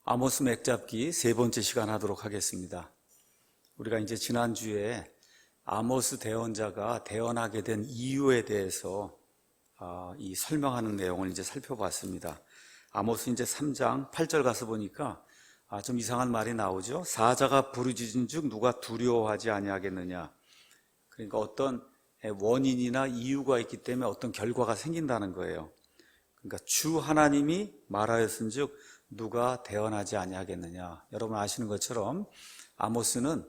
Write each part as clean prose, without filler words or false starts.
아모스 맥잡기 세 번째 시간 하도록 하겠습니다. 우리가 이제 지난주에 아모스 대언자가 대언하게 된 이유에 대해서 이 설명하는 내용을 이제 살펴봤습니다. 아모스 이제 3장 8절 가서 보니까 좀 이상한 말이 나오죠. 사자가 부르짖은 즉 누가 두려워하지 아니하겠느냐. 그러니까 어떤 원인이나 이유가 있기 때문에 어떤 결과가 생긴다는 거예요. 그러니까 주 하나님이 말하였은즉 누가 대언하지 아니하겠느냐. 여러분 아시는 것처럼 아모스는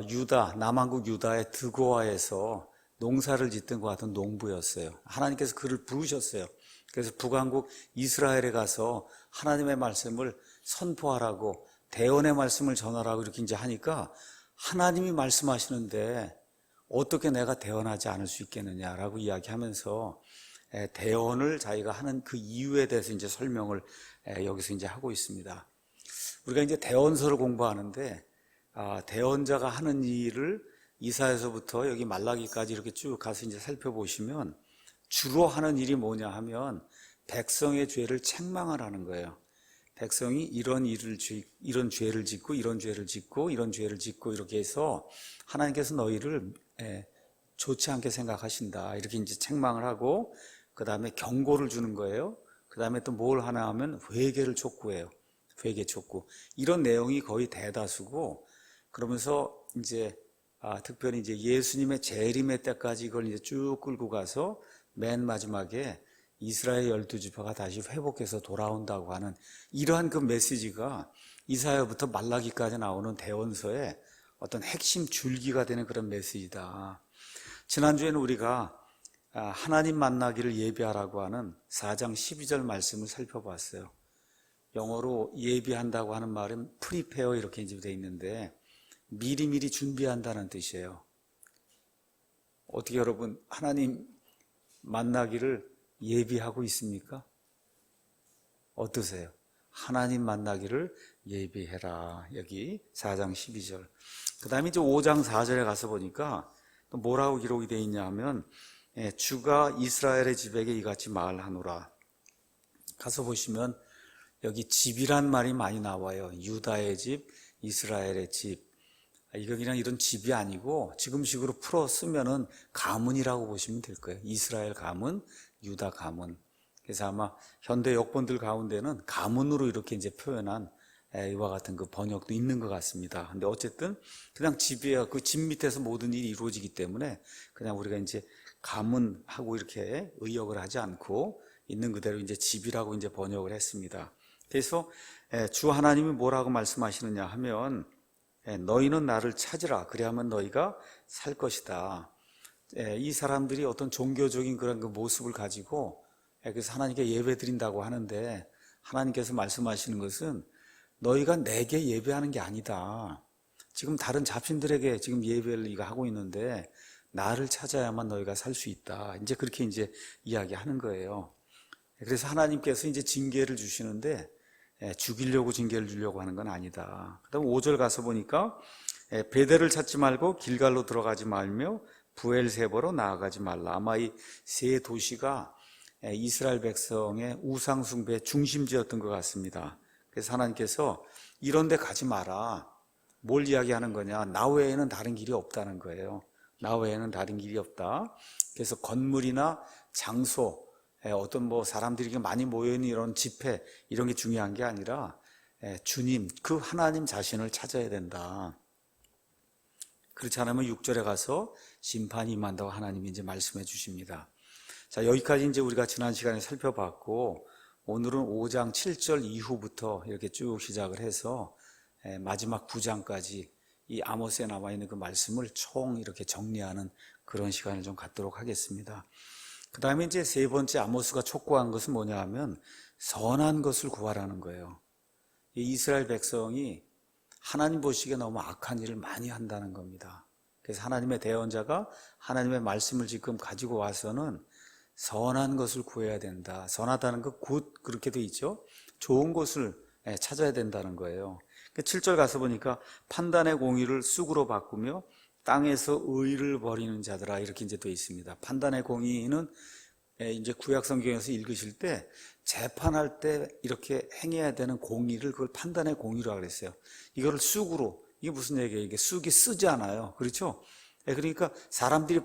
유다, 남한국 유다의 드고아에서 농사를 짓던 것 같은 농부였어요. 하나님께서 그를 부르셨어요. 그래서 북왕국 이스라엘에 가서 하나님의 말씀을 선포하라고, 대언의 말씀을 전하라고 이렇게 이제 하니까 하나님이 말씀하시는데 어떻게 내가 대언하지 않을 수 있겠느냐라고 이야기하면서 대언을 자기가 하는 그 이유에 대해서 이제 설명을 여기서 이제 하고 있습니다. 우리가 이제 대언서를 공부하는데 대언자가 하는 일을 이사야서부터 여기 말라기까지 이렇게 쭉 가서 이제 살펴보시면 주로 하는 일이 뭐냐 하면 백성의 죄를 책망을 하는 거예요. 백성이 이런 죄를 짓고 이런 죄를 짓고 이런 죄를 짓고 이렇게 해서 하나님께서 너희를 좋지 않게 생각하신다. 이렇게 이제 책망을 하고 그 다음에 경고를 주는 거예요. 그 다음에 또 뭘 하나 하면 회개를 촉구해요. 회개 촉구. 이런 내용이 거의 대다수고, 그러면서 이제 특별히 이제 예수님의 재림의 때까지 이걸 이제 쭉 끌고 가서 맨 마지막에 이스라엘 12지파가 다시 회복해서 돌아온다고 하는 이러한 그 메시지가 이사야부터 말라기까지 나오는 대언서의 어떤 핵심 줄기가 되는 그런 메시지다. 지난주에는 우리가 하나님 만나기를 예비하라고 하는 4장 12절 말씀을 살펴봤어요. 영어로 예비한다고 하는 말은 prepare 이렇게 이제 되어 있는데 미리미리 준비한다는 뜻이에요. 어떻게 여러분 하나님 만나기를 예비하고 있습니까? 어떠세요? 하나님 만나기를 예비해라. 여기 4장 12절. 그 다음에 이제 5장 4절에 가서 보니까 또 뭐라고 기록이 되어 있냐 하면 주가 이스라엘의 집에게 이같이 말하노라. 가서 보시면 여기 집이란 말이 많이 나와요. 유다의 집, 이스라엘의 집. 이거 그냥 이런 집이 아니고 지금식으로 풀어 쓰면은 가문이라고 보시면 될 거예요. 이스라엘 가문, 유다 가문. 그래서 아마 현대 역본들 가운데는 가문으로 이렇게 이제 표현한 이와 같은 그 번역도 있는 것 같습니다. 근데 어쨌든 그냥 집이에요. 그 집 밑에서 모든 일이 이루어지기 때문에 그냥 우리가 이제 가문하고 이렇게 의역을 하지 않고 있는 그대로 이제 집이라고 이제 번역을 했습니다. 그래서 주 하나님이 뭐라고 말씀하시느냐 하면 너희는 나를 찾으라. 그래야만 너희가 살 것이다. 이 사람들이 어떤 종교적인 그런 그 모습을 가지고 그래서 하나님께 예배 드린다고 하는데 하나님께서 말씀하시는 것은 너희가 내게 예배하는 게 아니다. 지금 다른 잡신들에게 지금 예배를 네가 하고 있는데 나를 찾아야만 너희가 살 수 있다. 이제 그렇게 이제 이야기하는 거예요. 그래서 하나님께서 이제 징계를 주시는데 죽이려고 징계를 주려고 하는 건 아니다. 그다음 5절 가서 보니까 베델을 찾지 말고 길갈로 들어가지 말며 부엘세바로 나아가지 말라. 아마 이 세 도시가 이스라엘 백성의 우상 숭배의 중심지였던 것 같습니다. 그래서 하나님께서 이런 데 가지 마라. 뭘 이야기하는 거냐? 나 외에는 다른 길이 없다는 거예요. 나 외에는 다른 길이 없다. 그래서 건물이나 장소, 어떤 뭐 사람들이 많이 모여있는 이런 집회 이런 게 중요한 게 아니라 주님, 그 하나님 자신을 찾아야 된다. 그렇지 않으면 6절에 가서 심판이 임한다고 하나님이 이제 말씀해 주십니다. 자, 여기까지 이제 우리가 지난 시간에 살펴봤고 오늘은 5장 7절 이후부터 이렇게 쭉 시작을 해서 마지막 9장까지 이 아모스에 남아있는 그 말씀을 총 이렇게 정리하는 그런 시간을 좀 갖도록 하겠습니다. 그 다음에 이제 세 번째 아모스가 촉구한 것은 뭐냐 하면 선한 것을 구하라는 거예요. 이 이스라엘 백성이 하나님 보시기에 너무 악한 일을 많이 한다는 겁니다. 그래서 하나님의 대언자가 하나님의 말씀을 지금 가지고 와서는 선한 것을 구해야 된다. 선하다는 거 굿 그렇게 돼 있죠. 좋은 것을 찾아야 된다는 거예요. 7절 가서 보니까 판단의 공의를 쑥으로 바꾸며 땅에서 의를 버리는 자들아 이렇게 이제 돼 있습니다. 판단의 공의는 이제 구약 성경에서 읽으실 때 재판할 때 이렇게 행해야 되는 공의를 그걸 판단의 공의라고 그랬어요. 이거를 쑥으로, 이게 무슨 얘기예요? 이게 쑥이 쓰잖아요. 그렇죠? 그러니까 사람들이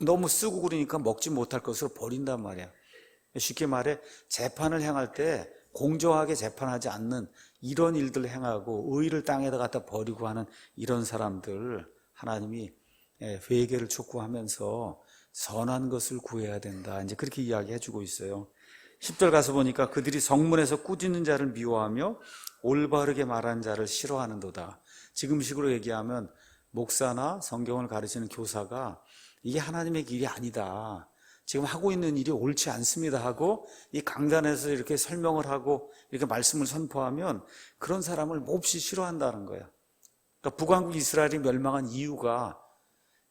너무 쓰고 그러니까 먹지 못할 것으로 버린단 말이에요. 쉽게 말해 재판을 행할 때 공정하게 재판하지 않는 이런 일들을 행하고 의의를 땅에다 갖다 버리고 하는 이런 사람들 하나님이 회개를 촉구하면서 선한 것을 구해야 된다. 이제 그렇게 이야기해 주고 있어요. 10절 가서 보니까 그들이 성문에서 꾸짖는 자를 미워하며 올바르게 말하는 자를 싫어하는도다. 지금식으로 얘기하면 목사나 성경을 가르치는 교사가 이게 하나님의 길이 아니다. 지금 하고 있는 일이 옳지 않습니다 하고 이 강단에서 이렇게 설명을 하고 이렇게 말씀을 선포하면 그런 사람을 몹시 싫어한다는 거예요. 그러니까 북왕국 이스라엘이 멸망한 이유가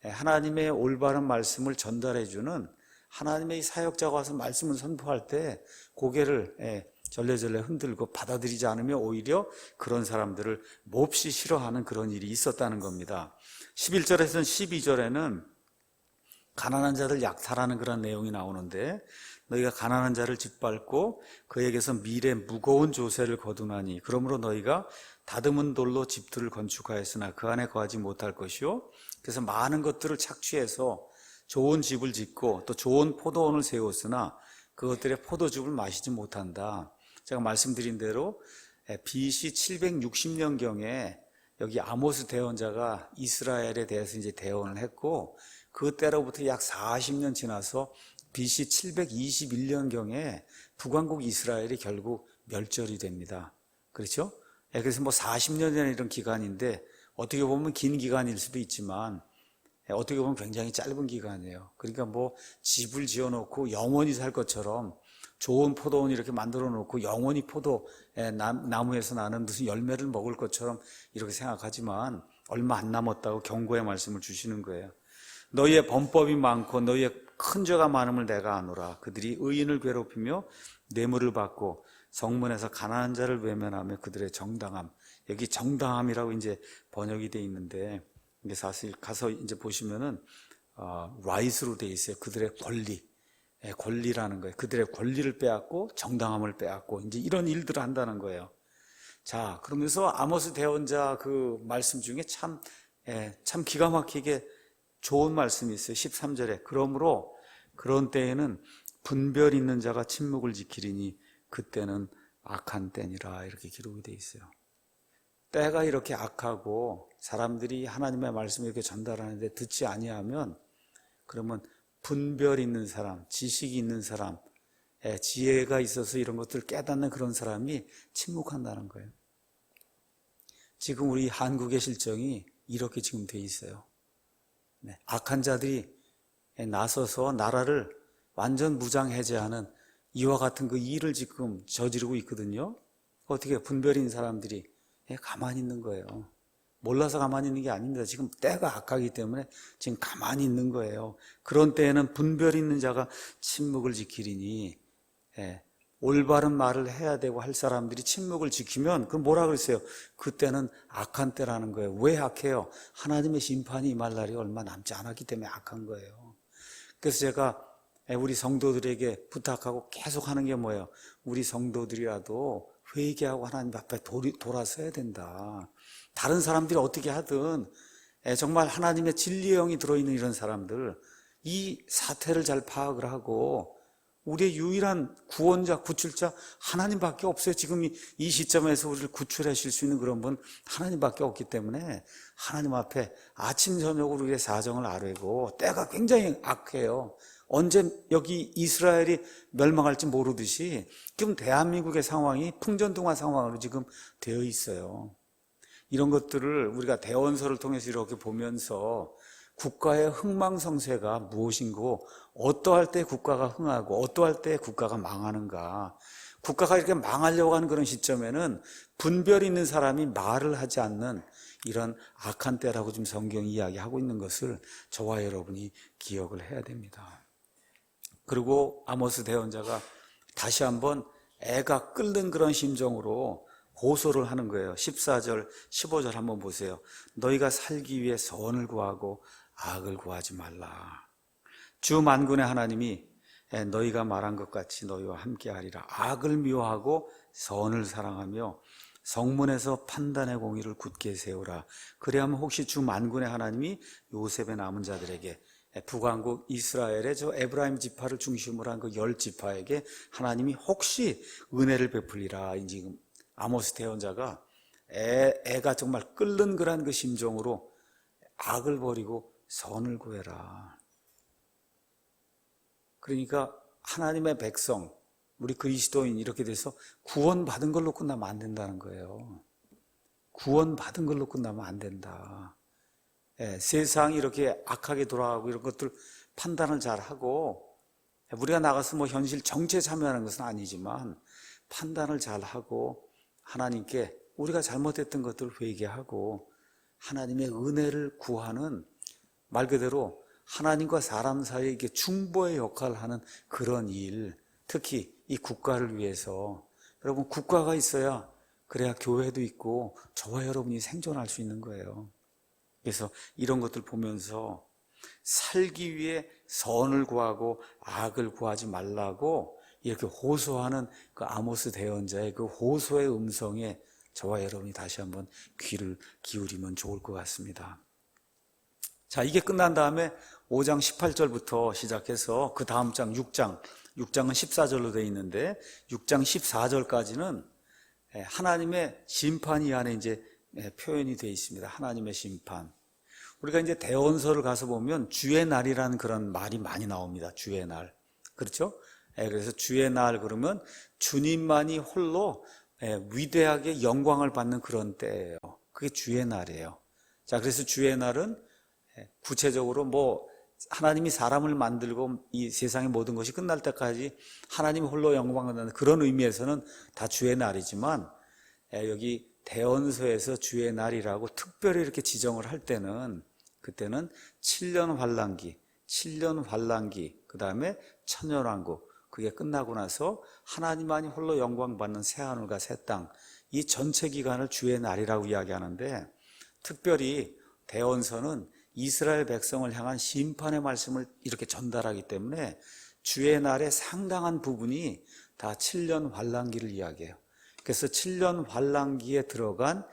하나님의 올바른 말씀을 전달해주는 하나님의 사역자가 와서 말씀을 선포할 때 고개를 절레절레 흔들고 받아들이지 않으면 오히려 그런 사람들을 몹시 싫어하는 그런 일이 있었다는 겁니다. 11절에서는 12절에는 가난한 자들 약탈하는 그런 내용이 나오는데 너희가 가난한 자를 짓밟고 그에게서 미래 무거운 조세를 거두나니 그러므로 너희가 다듬은 돌로 집들을 건축하였으나 그 안에 거하지 못할 것이요 그래서 많은 것들을 착취해서 좋은 집을 짓고 또 좋은 포도원을 세웠으나 그것들의 포도즙을 마시지 못한다. 제가 말씀드린 대로 BC 760년경에 여기 아모스 대언자가 이스라엘에 대해서 이제 대언을 했고 그때로부터 약 40년 지나서 BC 721년경에 북왕국 이스라엘이 결국 멸절이 됩니다. 그렇죠? 그래서 40년이라는 이런 기간인데 어떻게 보면 긴 기간일 수도 있지만 어떻게 보면 굉장히 짧은 기간이에요. 그러니까 집을 지어놓고 영원히 살 것처럼 좋은 포도원 이렇게 만들어 놓고 영원히 나무에서 나는 무슨 열매를 먹을 것처럼 이렇게 생각하지만 얼마 안 남았다고 경고의 말씀을 주시는 거예요. 너희의 범법이 많고 너희의 큰 죄가 많음을 내가 아노라. 그들이 의인을 괴롭히며 뇌물을 받고 성문에서 가난한 자를 외면하며 그들의 정당함. 여기 정당함이라고 이제 번역이 돼 있는데 이게 사실 가서 이제 보시면은 right로 돼 있어요. 그들의 권리라는 거예요. 그들의 권리를 빼앗고 정당함을 빼앗고 이제 이런 일들을 한다는 거예요. 자, 그러면서 아모스 대언자 그 말씀 중에 참 기가 막히게 좋은 말씀이 있어요. 13절에 그러므로 그런 때에는 분별 있는 자가 침묵을 지키리니 그때는 악한 때니라 이렇게 기록이 돼 있어요. 때가 이렇게 악하고 사람들이 하나님의 말씀을 이렇게 전달하는데 듣지 아니하면 그러면 분별 있는 사람, 지식이 있는 사람, 지혜가 있어서 이런 것들을 깨닫는 그런 사람이 침묵한다는 거예요. 지금 우리 한국의 실정이 이렇게 지금 돼 있어요. 악한 자들이 나서서 나라를 완전 무장해제하는 이와 같은 그 일을 지금 저지르고 있거든요. 어떻게 분별 있는 사람들이 가만히 있는 거예요. 몰라서 가만히 있는 게 아닙니다. 지금 때가 악하기 때문에 지금 가만히 있는 거예요. 그런 때에는 분별 있는 자가 침묵을 지키리니 올바른 말을 해야 되고 할 사람들이 침묵을 지키면 그럼 뭐라 그랬어요? 그때는 악한 때라는 거예요. 왜 악해요? 하나님의 심판이 임할 날이 얼마 남지 않았기 때문에 악한 거예요. 그래서 제가 우리 성도들에게 부탁하고 계속 하는 게 뭐예요? 우리 성도들이라도 회개하고 하나님 앞에 돌아서야 된다. 다른 사람들이 어떻게 하든 정말 하나님의 진리의 영이 들어있는 이런 사람들 이 사태를 잘 파악을 하고 우리의 유일한 구원자, 구출자 하나님밖에 없어요. 지금 이 시점에서 우리를 구출하실 수 있는 그런 분 하나님밖에 없기 때문에 하나님 앞에 아침 저녁으로 우리의 사정을 아뢰고 때가 굉장히 악해요. 언제 여기 이스라엘이 멸망할지 모르듯이 지금 대한민국의 상황이 풍전등화 상황으로 지금 되어 있어요. 이런 것들을 우리가 대원서를 통해서 이렇게 보면서 국가의 흥망성쇠가 무엇인고 어떠할 때 국가가 흥하고 어떠할 때 국가가 망하는가. 국가가 이렇게 망하려고 하는 그런 시점에는 분별 있는 사람이 말을 하지 않는 이런 악한 때라고 지금 성경이 이야기하고 있는 것을 저와 여러분이 기억을 해야 됩니다. 그리고 아모스 대언자가 다시 한번 애가 끓는 그런 심정으로 호소를 하는 거예요. 14절, 15절 한번 보세요. 너희가 살기 위해 선을 구하고 악을 구하지 말라. 주 만군의 하나님이 너희가 말한 것 같이 너희와 함께하리라. 악을 미워하고 선을 사랑하며 성문에서 판단의 공의를 굳게 세우라. 그래야면 혹시 주 만군의 하나님이 요셉의 남은 자들에게, 북왕국 이스라엘의 저 에브라임 지파를 중심으로 한 그 10지파에게 하나님이 혹시 은혜를 베풀리라. 지금 아모스 대언자가 애가 정말 끓는 그런 그 심정으로 악을 버리고 선을 구해라. 그러니까 하나님의 백성, 우리 그리스도인 이렇게 돼서 구원받은 걸로 끝나면 안 된다는 거예요. 구원받은 걸로 끝나면 안 된다. 세상이 이렇게 악하게 돌아가고 이런 것들 판단을 잘하고, 우리가 나가서 뭐 현실 정치에 참여하는 것은 아니지만 판단을 잘하고 하나님께 우리가 잘못했던 것들을 회개하고 하나님의 은혜를 구하는, 말 그대로 하나님과 사람 사이에 이게 중보의 역할을 하는 그런 일, 특히 이 국가를 위해서, 여러분 국가가 있어야 그래야 교회도 있고 저와 여러분이 생존할 수 있는 거예요. 그래서 이런 것들 보면서 살기 위해 선을 구하고 악을 구하지 말라고 이렇게 호소하는 그 아모스 대언자의 그 호소의 음성에 저와 여러분이 다시 한번 귀를 기울이면 좋을 것 같습니다. 자, 이게 끝난 다음에 5장 18절부터 시작해서 그 다음 장 6장은 14절로 되어 있는데 6장 14절까지는 하나님의 심판이 안에 이제 표현이 되어 있습니다. 하나님의 심판. 우리가 이제 대언서를 가서 보면 주의 날이라는 그런 말이 많이 나옵니다. 주의 날. 그렇죠? 그래서 주의 날 그러면 주님만이 홀로 위대하게 영광을 받는 그런 때예요. 그게 주의 날이에요. 자, 그래서 주의 날은 구체적으로 뭐 하나님이 사람을 만들고 이 세상의 모든 것이 끝날 때까지 하나님이 홀로 영광을 받는 그런 의미에서는 다 주의 날이지만, 여기 대언서에서 주의 날이라고 특별히 이렇게 지정을 할 때는, 그때는 7년 환란기, 그 다음에 천년왕국, 그게 끝나고 나서 하나님만이 홀로 영광 받는 새하늘과 새 땅, 이 전체 기간을 주의 날이라고 이야기하는데, 특별히 대언서는 이스라엘 백성을 향한 심판의 말씀을 이렇게 전달하기 때문에 주의 날의 상당한 부분이 다 7년 환란기를 이야기해요. 그래서 7년 환란기에 들어간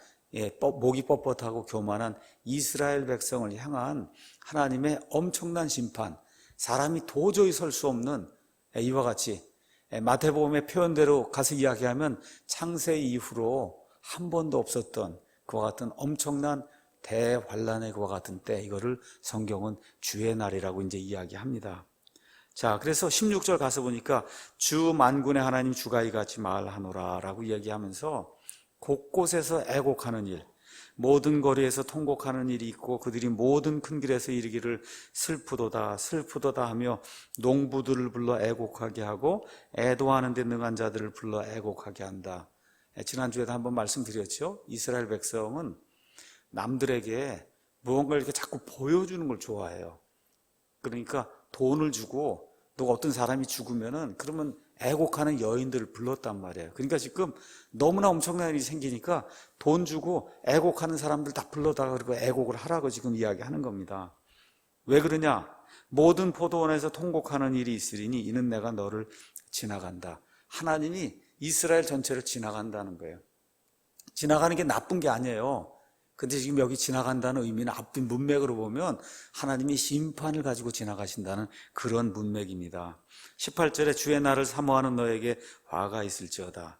목이 뻣뻣하고 교만한 이스라엘 백성을 향한 하나님의 엄청난 심판, 사람이 도저히 설 수 없는, 이와 같이 마태복음의 표현대로 가서 이야기하면 창세 이후로 한 번도 없었던 그와 같은 엄청난 대환란의 그와 같은 때, 이거를 성경은 주의 날이라고 이제 이야기합니다. 자, 그래서 16절 가서 보니까 주 만군의 하나님 주가 이같이 말하노라 라고 이야기하면서 곳곳에서 애곡하는 일, 모든 거리에서 통곡하는 일이 있고 그들이 모든 큰 길에서 이르기를 슬프도다 슬프도다 하며 농부들을 불러 애곡하게 하고 애도하는 데 능한 자들을 불러 애곡하게 한다. 지난주에도 한번 말씀드렸죠. 이스라엘 백성은 남들에게 무언가를 이렇게 자꾸 보여주는 걸 좋아해요. 그러니까 돈을 주고 누가 어떤 사람이 죽으면은 그러면 애곡하는 여인들을 불렀단 말이에요. 그러니까 지금 너무나 엄청난 일이 생기니까 돈 주고 애곡하는 사람들 다 불러다가 그리고 애곡을 하라고 지금 이야기하는 겁니다. 왜 그러냐? 모든 포도원에서 통곡하는 일이 있으리니 이는 내가 너를 지나간다. 하나님이 이스라엘 전체를 지나간다는 거예요. 지나가는 게 나쁜 게 아니에요. 근데 지금 여기 지나간다는 의미는 앞뒤 문맥으로 보면 하나님이 심판을 가지고 지나가신다는 그런 문맥입니다. 18절에 주의 날을 사모하는 너에게 화가 있을지어다.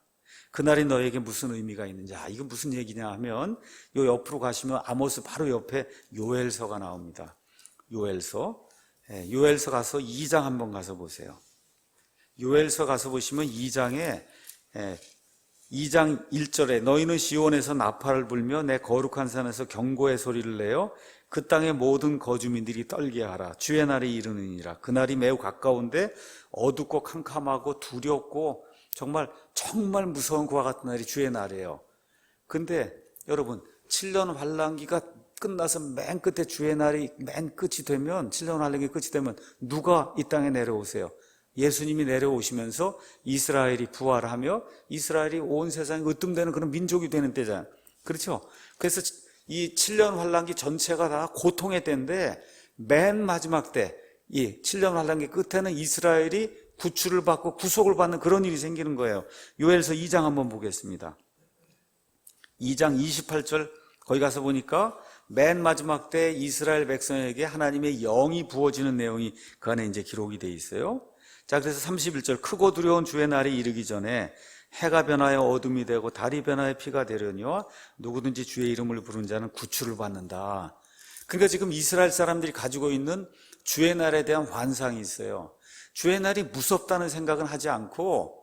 그날이 너에게 무슨 의미가 있는지. 이건 무슨 얘기냐 하면 요 옆으로 가시면 아모스 바로 옆에 요엘서가 나옵니다. 요엘서 가서 2장 한번 가서 보세요. 요엘서 가서 보시면 2장 1절에 너희는 시온에서 나팔을 불며 내 거룩한 산에서 경고의 소리를 내어 그 땅의 모든 거주민들이 떨게 하라. 주의 날이 이르느니라. 그날이 매우 가까운데 어둡고 캄캄하고 두렵고 정말 무서운 그와 같은 날이 주의 날이에요. 근데 여러분 7년 환란기가 끝나서 맨 끝에 주의 날이 맨 끝이 되면 7년 환란기 끝이 되면 누가 이 땅에 내려오세요? 예수님이 내려오시면서 이스라엘이 부활하며 이스라엘이 온 세상에 으뜸되는 그런 민족이 되는 때잖아요. 그렇죠? 그래서 이 7년 환란기 전체가 다 고통의 때인데 맨 마지막 때 이 7년 환란기 끝에는 이스라엘이 구출을 받고 구속을 받는 그런 일이 생기는 거예요. 요엘서 2장 한번 보겠습니다. 2장 28절 거기 가서 보니까 맨 마지막 때 이스라엘 백성에게 하나님의 영이 부어지는 내용이 그 안에 이제 기록이 돼 있어요. 자, 그래서 31절 크고 두려운 주의 날이 이르기 전에 해가 변하여 어둠이 되고 달이 변하여 피가 되려니와 누구든지 주의 이름을 부른 자는 구출을 받는다. 그러니까 지금 이스라엘 사람들이 가지고 있는 주의 날에 대한 환상이 있어요. 주의 날이 무섭다는 생각은 하지 않고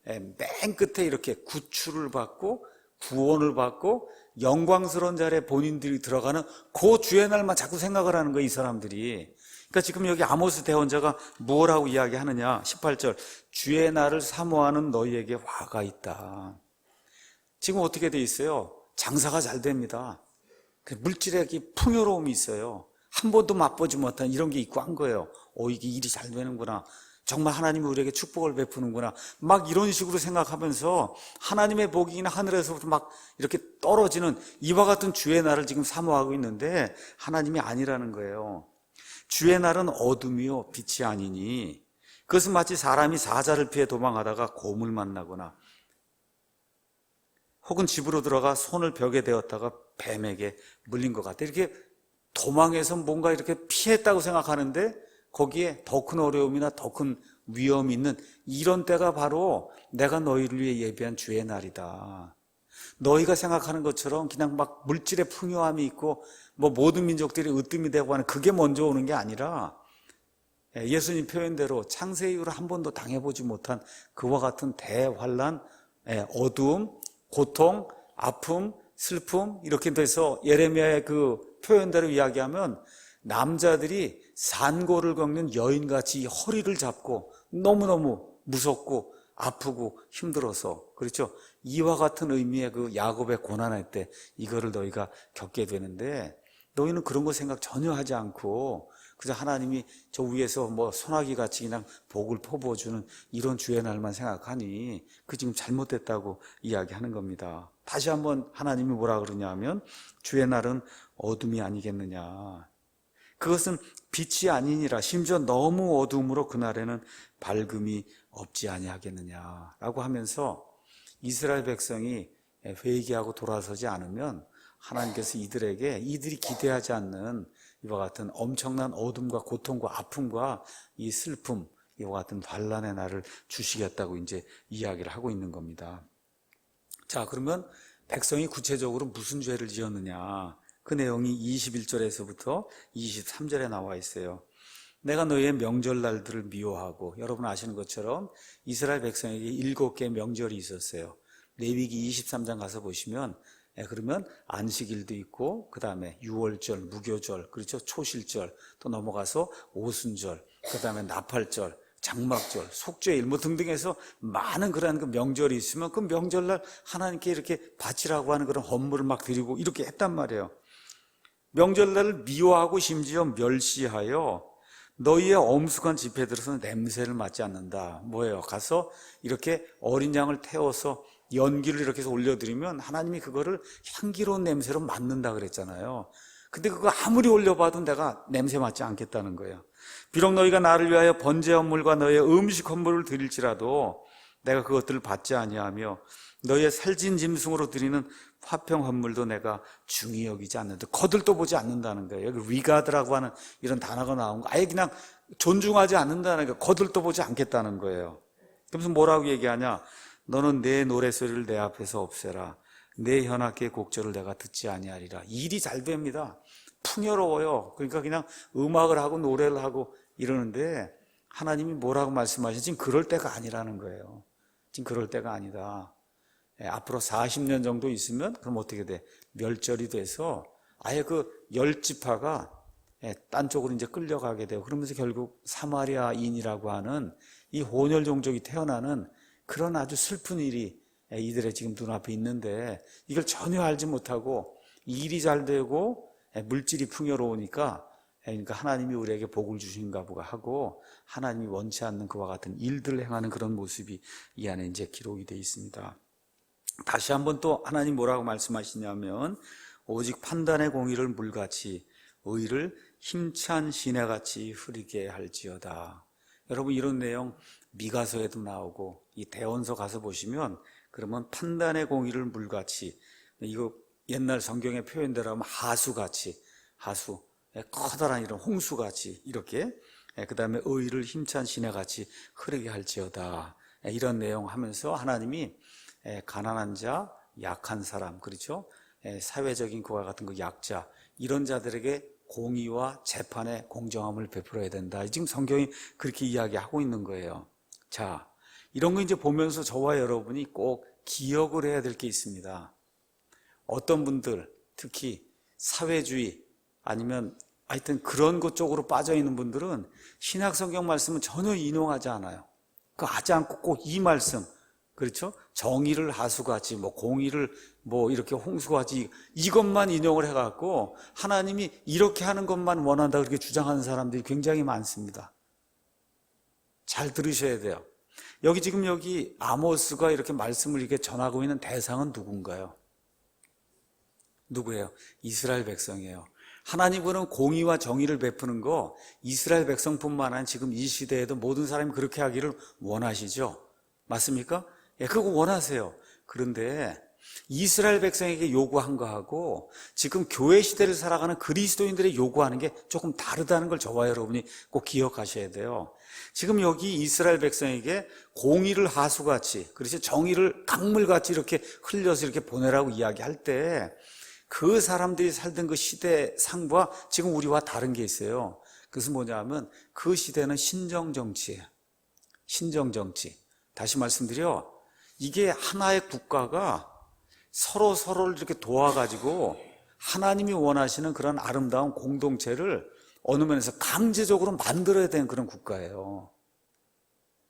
맨 끝에 이렇게 구출을 받고 구원을 받고 영광스러운 자리에 본인들이 들어가는 그 주의 날만 자꾸 생각을 하는 거예요, 이 사람들이. 그러니까 지금 여기 아모스 대언자가 뭐라고 이야기하느냐? 18절 주의 날을 사모하는 너희에게 화가 있다. 지금 어떻게 돼 있어요? 장사가 잘 됩니다. 물질의 풍요로움이 있어요. 한 번도 맛보지 못한 이런 게 있고 한 거예요. 이게 일이 잘 되는구나. 정말 하나님이 우리에게 축복을 베푸는구나. 막 이런 식으로 생각하면서 하나님의 복이 하늘에서부터 막 이렇게 떨어지는 이와 같은 주의 날을 지금 사모하고 있는데 하나님이 아니라는 거예요. 주의 날은 어둠이요 빛이 아니니 그것은 마치 사람이 사자를 피해 도망하다가 곰을 만나거나 혹은 집으로 들어가 손을 벽에 대었다가 뱀에게 물린 것 같아. 이렇게 도망해서 뭔가 이렇게 피했다고 생각하는데 거기에 더 큰 어려움이나 더 큰 위험이 있는 이런 때가 바로 내가 너희를 위해 예비한 주의 날이다. 너희가 생각하는 것처럼 그냥 막 물질의 풍요함이 있고 뭐 모든 민족들이 으뜸이 되고 하는 그게 먼저 오는 게 아니라 예수님 표현대로 창세 이후로 한 번도 당해보지 못한 그와 같은 대환란, 어두움, 고통, 아픔, 슬픔 이렇게 돼서 예레미야의 그 표현대로 이야기하면 남자들이 산고를 겪는 여인같이 허리를 잡고 너무너무 무섭고 아프고 힘들어서 그렇죠. 이와 같은 의미의 그 야곱의 고난할 때 이거를 너희가 겪게 되는데 너희는 그런 거 생각 전혀 하지 않고 그저 하나님이 저 위에서 뭐 소나기 같이 그냥 복을 퍼부어주는 이런 주의 날만 생각하니 그 지금 잘못됐다고 이야기하는 겁니다. 다시 한번 하나님이 뭐라 그러냐 하면 주의 날은 어둠이 아니겠느냐. 그것은 빛이 아니니라 심지어 너무 어두움으로 그날에는 밝음이 없지 아니하겠느냐라고 하면서 이스라엘 백성이 회개하고 돌아서지 않으면 하나님께서 이들이 기대하지 않는 이와 같은 엄청난 어둠과 고통과 아픔과 이 슬픔, 이와 같은 환난의 날을 주시겠다고 이제 이야기를 하고 있는 겁니다. 자, 그러면 백성이 구체적으로 무슨 죄를 지었느냐? 그 내용이 21절에서부터 23절에 나와 있어요. 내가 너희의 명절날들을 미워하고 여러분 아시는 것처럼 이스라엘 백성에게 7개의 명절이 있었어요. 레위기 23장 가서 보시면 그러면 안식일도 있고 그 다음에 유월절, 무교절, 그렇죠? 초실절, 또 넘어가서 오순절, 그 다음에 나팔절, 장막절, 속죄일 뭐 등등 해서 많은 그런 그 명절이 있으면 그 명절날 하나님께 이렇게 바치라고 하는 그런 헌물을 막 드리고 이렇게 했단 말이에요. 명절날을 미워하고 심지어 멸시하여 너희의 엄숙한 집회들에서는 냄새를 맡지 않는다. 뭐예요? 가서 이렇게 어린 양을 태워서 연기를 이렇게 해서 올려드리면 하나님이 그거를 향기로운 냄새로 맡는다 그랬잖아요. 근데 그거 아무리 올려봐도 내가 냄새 맡지 않겠다는 거예요. 비록 너희가 나를 위하여 번제 헌물과 너희의 음식 헌물을 드릴지라도 내가 그것들을 받지 아니하며 너희의 살진 짐승으로 드리는 화평 헌물도 내가 중히 여기지 않는다. 거들떠 보지 않는다는 거예요. 여기 regard라고 하는 이런 단어가 나온 거 아예 그냥 존중하지 않는다는 거예요. 거들떠 보지 않겠다는 거예요. 그래서 뭐라고 얘기하냐? 너는 내 노래소리를 내 앞에서 없애라. 내 현악기의 곡절을 내가 듣지 아니하리라. 일이 잘 됩니다. 풍요로워요. 그러니까 그냥 음악을 하고 노래를 하고 이러는데 하나님이 뭐라고 말씀하시지? 지금 그럴 때가 아니라는 거예요. 지금 그럴 때가 아니다. 앞으로 40년 정도 있으면 그럼 어떻게 돼? 멸절이 돼서 아예 그 10지파가 딴 쪽으로 이제 끌려가게 되고 그러면서 결국 사마리아인이라고 하는 이 혼혈 종족이 태어나는 그런 아주 슬픈 일이 이들의 지금 눈앞에 있는데 이걸 전혀 알지 못하고 일이 잘 되고 물질이 풍요로우니까 그러니까 하나님이 우리에게 복을 주신가 보가 하고 하나님이 원치 않는 그와 같은 일들을 행하는 그런 모습이 이 안에 이제 기록이 되어 있습니다. 다시 한번 또 하나님 뭐라고 말씀하시냐면 오직 판단의 공의를 물같이 의를 힘찬 시내같이 흐리게 할지어다. 여러분 이런 내용 미가서에도 나오고 이 대언서 가서 보시면 그러면 판단의 공의를 물같이, 이거 옛날 성경의 표현대로 하면 하수같이, 하수, 커다란 이런 홍수같이 이렇게, 그 다음에 의를 힘찬 시내같이 흐르게 할지어다, 이런 내용 하면서 하나님이 가난한 자, 약한 사람, 그렇죠? 사회적인 그와 같은 그 약자, 이런 자들에게 공의와 재판의 공정함을 베풀어야 된다. 지금 성경이 그렇게 이야기하고 있는 거예요. 자, 이런 거 이제 보면서 저와 여러분이 꼭 기억을 해야 될 게 있습니다. 어떤 분들, 특히 사회주의 아니면 하여튼 그런 것 쪽으로 빠져 있는 분들은 신약 성경 말씀은 전혀 인용하지 않아요. 그 하지 않고 꼭 이 말씀, 그렇죠? 정의를 하수같이, 공의를 이렇게 홍수같이, 이것만 인용을 해갖고 하나님이 이렇게 하는 것만 원한다, 그렇게 주장하는 사람들이 굉장히 많습니다. 잘 들으셔야 돼요. 여기 아모스가 이렇게 말씀을 이렇게 전하고 있는 대상은 누군가요? 누구예요? 이스라엘 백성이에요. 하나님은 공의와 정의를 베푸는 거 이스라엘 백성뿐만 아니라 지금 이 시대에도 모든 사람이 그렇게 하기를 원하시죠? 맞습니까? 예, 그거 원하세요. 그런데 이스라엘 백성에게 요구한 거하고 지금 교회 시대를 살아가는 그리스도인들의 요구하는 게 조금 다르다는 걸 저와 여러분이 꼭 기억하셔야 돼요. 지금 여기 이스라엘 백성에게 공의를 하수같이, 그래서 정의를 강물같이 이렇게 흘려서 이렇게 보내라고 이야기할 때 그 사람들이 살던 그 시대 상과 지금 우리와 다른 게 있어요. 그것은 뭐냐면 그 시대는 신정정치예요. 신정정치. 다시 말씀드려, 이게 하나의 국가가 서로를 이렇게 도와가지고 하나님이 원하시는 그런 아름다운 공동체를 어느 면에서 강제적으로 만들어야 되는 그런 국가예요.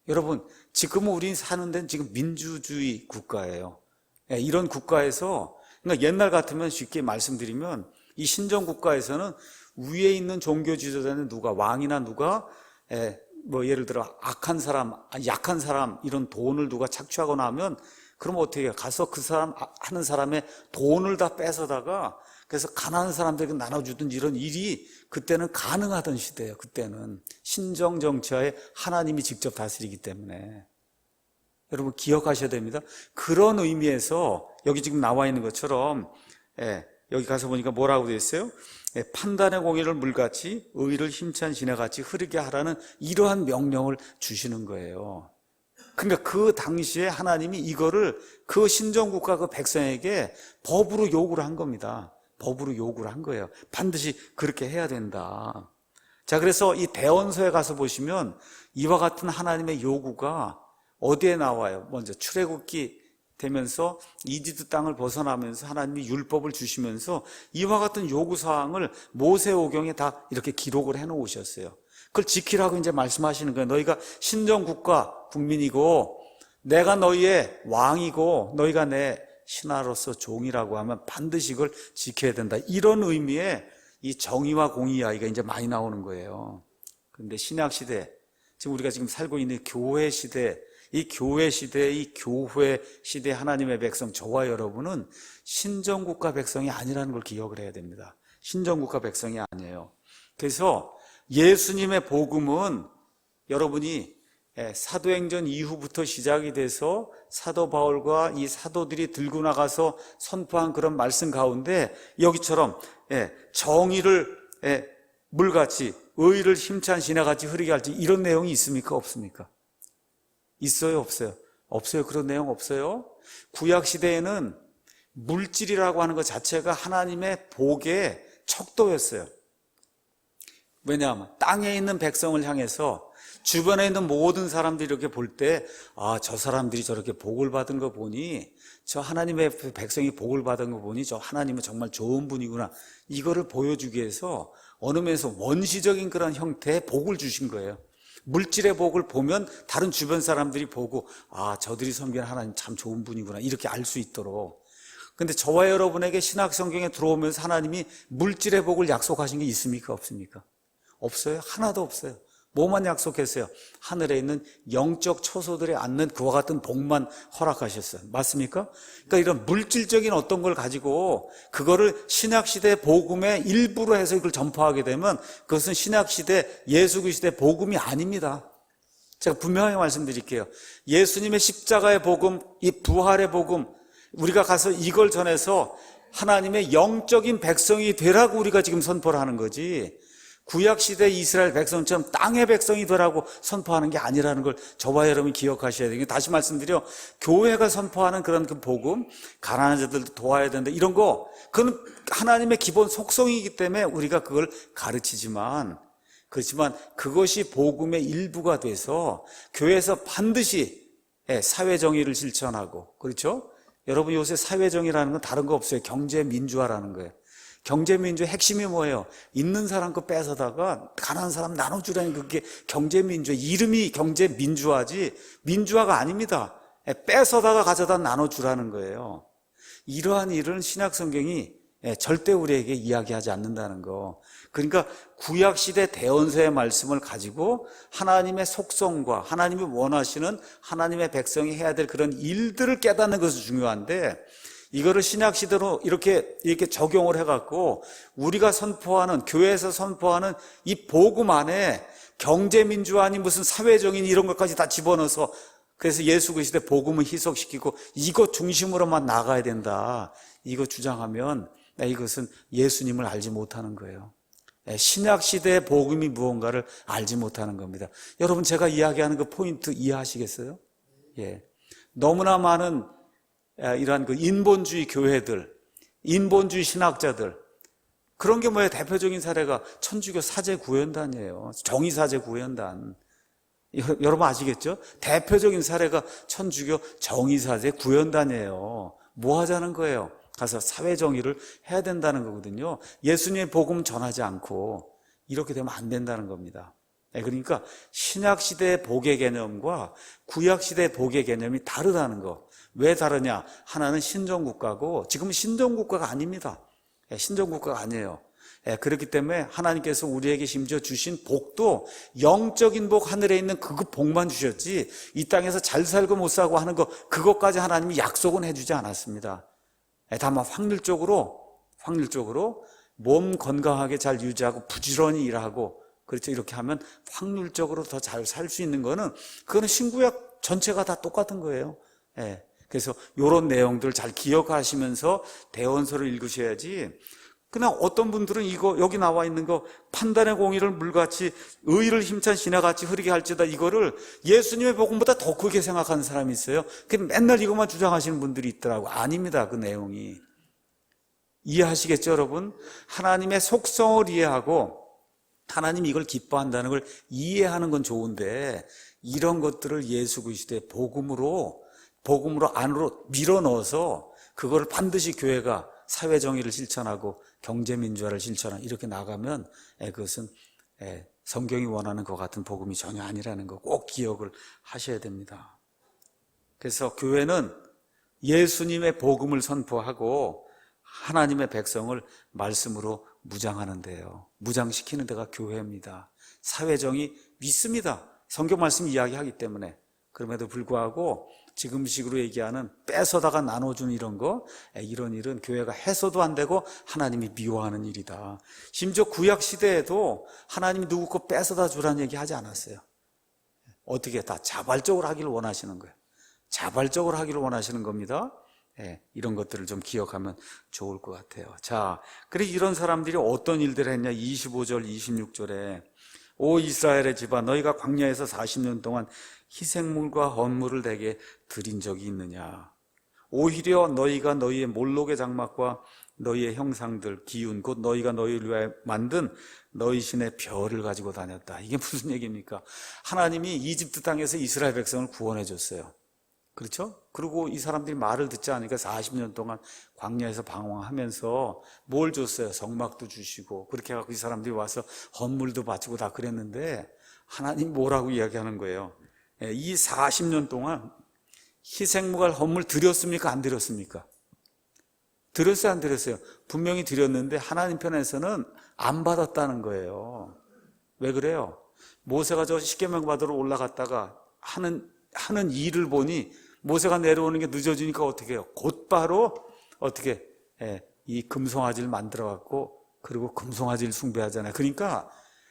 여러분, 지금 우리 사는 데는 지금 민주주의 국가예요. 이런 국가에서, 그러니까 옛날 같으면 쉽게 말씀드리면 이 신정국가에서는 위에 있는 종교 지도자는 누가, 왕이나 누가 예를 들어 악한 사람, 약한 사람 이런 돈을 누가 착취하거나 하면 그럼 어떻게 해요? 가서 그 사람 하는 사람의 돈을 다 뺏어다가 그래서 가난한 사람들에게 나눠주던 이런 일이 그때는 가능하던 시대예요. 그때는 신정정치하에 하나님이 직접 다스리기 때문에 여러분 기억하셔야 됩니다. 그런 의미에서 여기 지금 나와 있는 것처럼 여기 가서 보니까 뭐라고 되어 있어요? 판단의 공의를 물같이 의를 힘찬 시내같이 흐르게 하라는 이러한 명령을 주시는 거예요. 그러니까 그 당시에 하나님이 이거를 그 신정국가 그 백성에게 법으로 요구를 한 겁니다. 법으로 요구를 한 거예요. 반드시 그렇게 해야 된다. 자, 그래서 이 대언서에 가서 보시면 이와 같은 하나님의 요구가 어디에 나와요? 먼저 출애굽기 되면서 이집트 땅을 벗어나면서 하나님이 율법을 주시면서 이와 같은 요구사항을 모세오경에 다 이렇게 기록을 해놓으셨어요. 그걸 지키라고 이제 말씀하시는 거예요. 너희가 신정국가 국민이고 내가 너희의 왕이고 너희가 내 신하로서 종이라고 하면 반드시 이걸 지켜야 된다. 이런 의미의 이 정의와 공의 이야기가 이제 많이 나오는 거예요. 그런데 신약시대, 지금 우리가 지금 살고 있는 교회 시대, 이 교회 시대, 이 교회 시대 하나님의 백성, 저와 여러분은 신정국가 백성이 아니라는 걸 기억을 해야 됩니다. 신정국가 백성이 아니에요. 그래서 예수님의 복음은 여러분이 사도행전 이후부터 시작이 돼서 사도 바울과 이 사도들이 들고 나가서 선포한 그런 말씀 가운데 여기처럼 정의를 물같이 의를 힘찬 시내같이 흐르게 할지 이런 내용이 있습니까? 없습니까? 있어요? 없어요? 없어요. 그런 내용 없어요. 구약 시대에는 물질이라고 하는 것 자체가 하나님의 복의 척도였어요. 왜냐하면 땅에 있는 백성을 향해서 주변에 있는 모든 사람들이 이렇게 볼 때 저 사람들이 저렇게 복을 받은 거 보니, 저 하나님의 백성이 복을 받은 거 보니 저 하나님은 정말 좋은 분이구나, 이거를 보여주기 위해서 어느 면에서 원시적인 그런 형태의 복을 주신 거예요. 물질의 복을 보면 다른 주변 사람들이 보고 저들이 섬기는 하나님 참 좋은 분이구나, 이렇게 알 수 있도록. 근데 저와 여러분에게 신약 성경에 들어오면서 하나님이 물질의 복을 약속하신 게 있습니까? 없습니까? 없어요. 하나도 없어요. 뭐만 약속했어요? 하늘에 있는 영적 초소들에 앉는 그와 같은 복만 허락하셨어요. 맞습니까? 그러니까 이런 물질적인 어떤 걸 가지고 그거를 신약시대 복음의 일부로 해서 이걸 전파하게 되면 그것은 신약시대 예수 그리스도의 복음이 아닙니다. 제가 분명하게 말씀드릴게요. 예수님의 십자가의 복음, 이 부활의 복음, 우리가 가서 이걸 전해서 하나님의 영적인 백성이 되라고 우리가 지금 선포를 하는 거지, 구약시대 이스라엘 백성처럼 땅의 백성이 되라고 선포하는 게 아니라는 걸 저와 여러분이 기억하셔야 돼요. 다시 말씀드려, 교회가 선포하는 그런 그 복음, 가난한 자들도 도와야 된다, 이런 거, 그건 하나님의 기본 속성이기 때문에 우리가 그걸 가르치지만, 그렇지만 그것이 복음의 일부가 돼서 교회에서 반드시 사회정의를 실천하고, 그렇죠? 여러분, 요새 사회정의라는 건 다른 거 없어요. 경제민주화라는 거예요. 경제민주의 핵심이 뭐예요? 있는 사람 거 뺏어다가 가난한 사람 나눠주라는, 그게 경제민주화. 이름이 경제민주화지 민주화가 아닙니다. 뺏어다가 가져다 나눠주라는 거예요. 이러한 일은 신약성경이 절대 우리에게 이야기하지 않는다는 거. 그러니까 구약시대 대언서의 말씀을 가지고 하나님의 속성과 하나님이 원하시는 하나님의 백성이 해야 될 그런 일들을 깨닫는 것이 중요한데, 이거를 신약시대로 이렇게 적용을 해갖고 우리가 선포하는, 교회에서 선포하는 이 복음 안에 경제민주화니 무슨 사회정의니 이런 것까지 다 집어넣어서, 그래서 예수 그리스도의 복음을 희석시키고 이것 중심으로만 나가야 된다, 이거 주장하면 이것은 예수님을 알지 못하는 거예요. 신약시대의 복음이 무언가를 알지 못하는 겁니다. 여러분, 제가 이야기하는 그 포인트 이해하시겠어요? 예. 너무나 많은 이러한 그 인본주의 교회들, 인본주의 신학자들, 그런 게 뭐예요? 대표적인 사례가 천주교 사제구현단이에요. 정의사제구현단. 여러분 아시겠죠? 대표적인 사례가 천주교 정의사제구현단이에요. 뭐 하자는 거예요? 가서 사회정의를 해야 된다는 거거든요. 예수님의 복음 전하지 않고 이렇게 되면 안 된다는 겁니다. 그러니까 신약시대의 복의 개념과 구약시대의 복의 개념이 다르다는 거. 왜 다르냐? 하나는 신정국가고 지금은 신정국가가 아닙니다. 신정국가가 아니에요. 그렇기 때문에 하나님께서 우리에게 심지어 주신 복도 영적인 복, 하늘에 있는 그 복만 주셨지, 이 땅에서 잘 살고 못 살고 하는 거, 그것까지 하나님이 약속은 해주지 않았습니다. 다만 확률적으로 몸 건강하게 잘 유지하고 부지런히 일하고, 그렇죠, 이렇게 하면 확률적으로 더 잘 살 수 있는 거는, 그거는 신구약 전체가 다 똑같은 거예요. 그래서 이런 내용들 잘 기억하시면서 대언서를 읽으셔야지. 그냥 어떤 분들은 이거 여기 나와 있는 거, 판단의 공의를 물같이 의를 힘찬 시내같이 흐리게 할지다, 이거를 예수님의 복음보다 더 크게 생각하는 사람이 있어요. 맨날 이것만 주장하시는 분들이 있더라고. 아닙니다. 그 내용이. 이해하시겠죠, 여러분? 하나님의 속성을 이해하고 하나님이 이걸 기뻐한다는 걸 이해하는 건 좋은데, 이런 것들을 예수 그리스도의 복음으로 안으로 밀어넣어서 그거를 반드시 교회가 사회정의를 실천하고 경제민주화를 실천하고 이렇게 나가면 그것은 성경이 원하는 것 같은 복음이 전혀 아니라는 거 꼭 기억을 하셔야 됩니다. 그래서 교회는 예수님의 복음을 선포하고 하나님의 백성을 말씀으로 무장하는데요, 무장시키는 데가 교회입니다. 사회정의 믿습니다. 성경 말씀이 이야기하기 때문에. 그럼에도 불구하고 지금식으로 얘기하는 뺏어다가 나눠주는 이런 일은 교회가 해서도 안 되고 하나님이 미워하는 일이다. 심지어 구약시대에도 하나님이 누구 거 뺏어다 주라는 얘기 하지 않았어요. 어떻게 다 자발적으로 하기를 원하시는 거예요. 자발적으로 하기를 원하시는 겁니다. 이런 것들을 좀 기억하면 좋을 것 같아요. 자, 그리고 이런 사람들이 어떤 일들을 했냐? 25절, 26절에 오 이스라엘의 집아, 너희가 광야에서 40년 동안 희생물과 헌물을 내게 드린 적이 있느냐? 오히려 너희가 너희의 몰록의 장막과 너희의 형상들, 기운, 곧 너희가 너희를 위하여 만든 너희 신의 별을 가지고 다녔다. 이게 무슨 얘기입니까? 하나님이 이집트 땅에서 이스라엘 백성을 구원해 줬어요. 그렇죠? 그리고 이 사람들이 말을 듣지 않으니까 40년 동안 광야에서 방황하면서 뭘 줬어요? 성막도 주시고, 그렇게 해서 이 사람들이 와서 헌물도 바치고 다 그랬는데, 하나님 뭐라고 이야기하는 거예요? 이 40년 동안 희생물과 헌물 드렸습니까? 안 드렸습니까? 드렸어요? 안 드렸어요? 분명히 드렸는데 하나님 편에서는 안 받았다는 거예요. 왜 그래요? 모세가 저 십계명 받으러 올라갔다가 하는 일을 보니 모세가 내려오는 게 늦어지니까 어떻게 해요? 곧바로 어떻게 이 금송아지를 만들어 갖고, 그리고 금송아지를 숭배하잖아요. 그러니까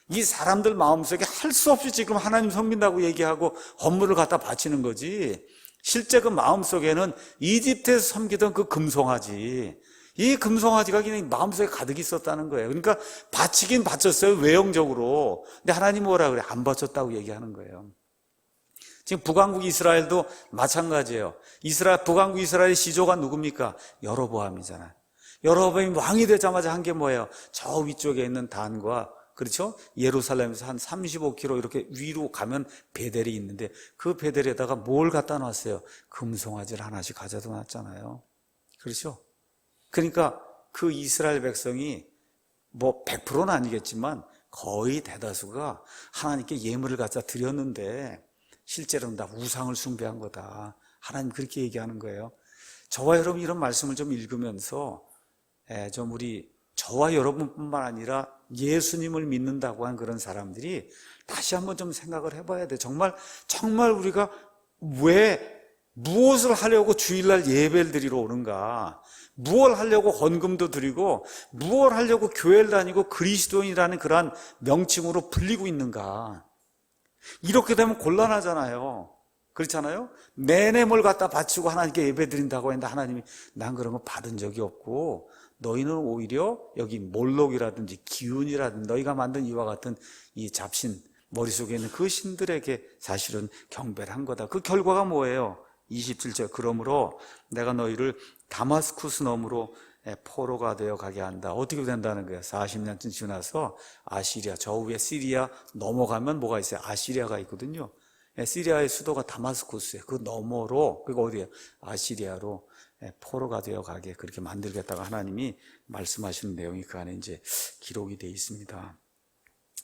이 사람들 마음속에 할 수 없이 지금 하나님 섬긴다고 얘기하고 헌물을 갖다 바치는 거지. 실제 그 마음속에는 이집트에서 섬기던 그 금송아지, 이 금송아지가 그냥 마음속에 가득 있었다는 거예요. 그러니까 바치긴 바쳤어요, 외형적으로. 근데 하나님 뭐라 그래? 안 바쳤다고 얘기하는 거예요. 지금 북왕국 이스라엘도 마찬가지예요. 북왕국 이스라엘의 시조가 누굽니까? 여로보암이잖아요. 여로보암이 왕이 되자마자 한 게 뭐예요? 저 위쪽에 있는 단과, 그렇죠? 예루살렘에서 한 35km 이렇게 위로 가면 베델이 있는데 그 베델에다가 뭘 갖다 놨어요? 금송아지를 하나씩 가져다 놨잖아요. 그렇죠? 그러니까 그 이스라엘 백성이 뭐 100%는 아니겠지만 거의 대다수가 하나님께 예물을 갖다 드렸는데 실제로는 다 우상을 숭배한 거다. 하나님 그렇게 얘기하는 거예요. 저와 여러분 이런 말씀을 좀 읽으면서 좀 저와 여러분뿐만 아니라 예수님을 믿는다고 하는 그런 사람들이 다시 한번 좀 생각을 해봐야 돼. 정말 우리가 무엇을 하려고 주일날 예배를 드리러 오는가? 무엇을 하려고 헌금도 드리고 무엇을 하려고 교회를 다니고 그리스도인이라는 그러한 명칭으로 불리고 있는가? 이렇게 되면 곤란하잖아요. 그렇잖아요? 내내 뭘 갖다 바치고 하나님께 예배 드린다고 했는데 하나님이 난 그런 거 받은 적이 없고 너희는 오히려 여기 몰록이라든지 기운이라든지 너희가 만든 이와 같은 이 잡신 머릿속에 있는 그 신들에게 사실은 경배를 한 거다. 그 결과가 뭐예요? 27절 그러므로 내가 너희를 다마스쿠스 너머로 포로가 되어 가게 한다. 어떻게 된다는 거예요? 40년쯤 지나서 아시리아, 저 위에 시리아 넘어가면 뭐가 있어요? 아시리아가 있거든요. 시리아의 수도가 다마스쿠스예요. 그 너머로, 그게 어디예요? 아시리아로 포로가 되어 가게 그렇게 만들겠다고 하나님이 말씀하시는 내용이 그 안에 이제 기록이 되어 있습니다.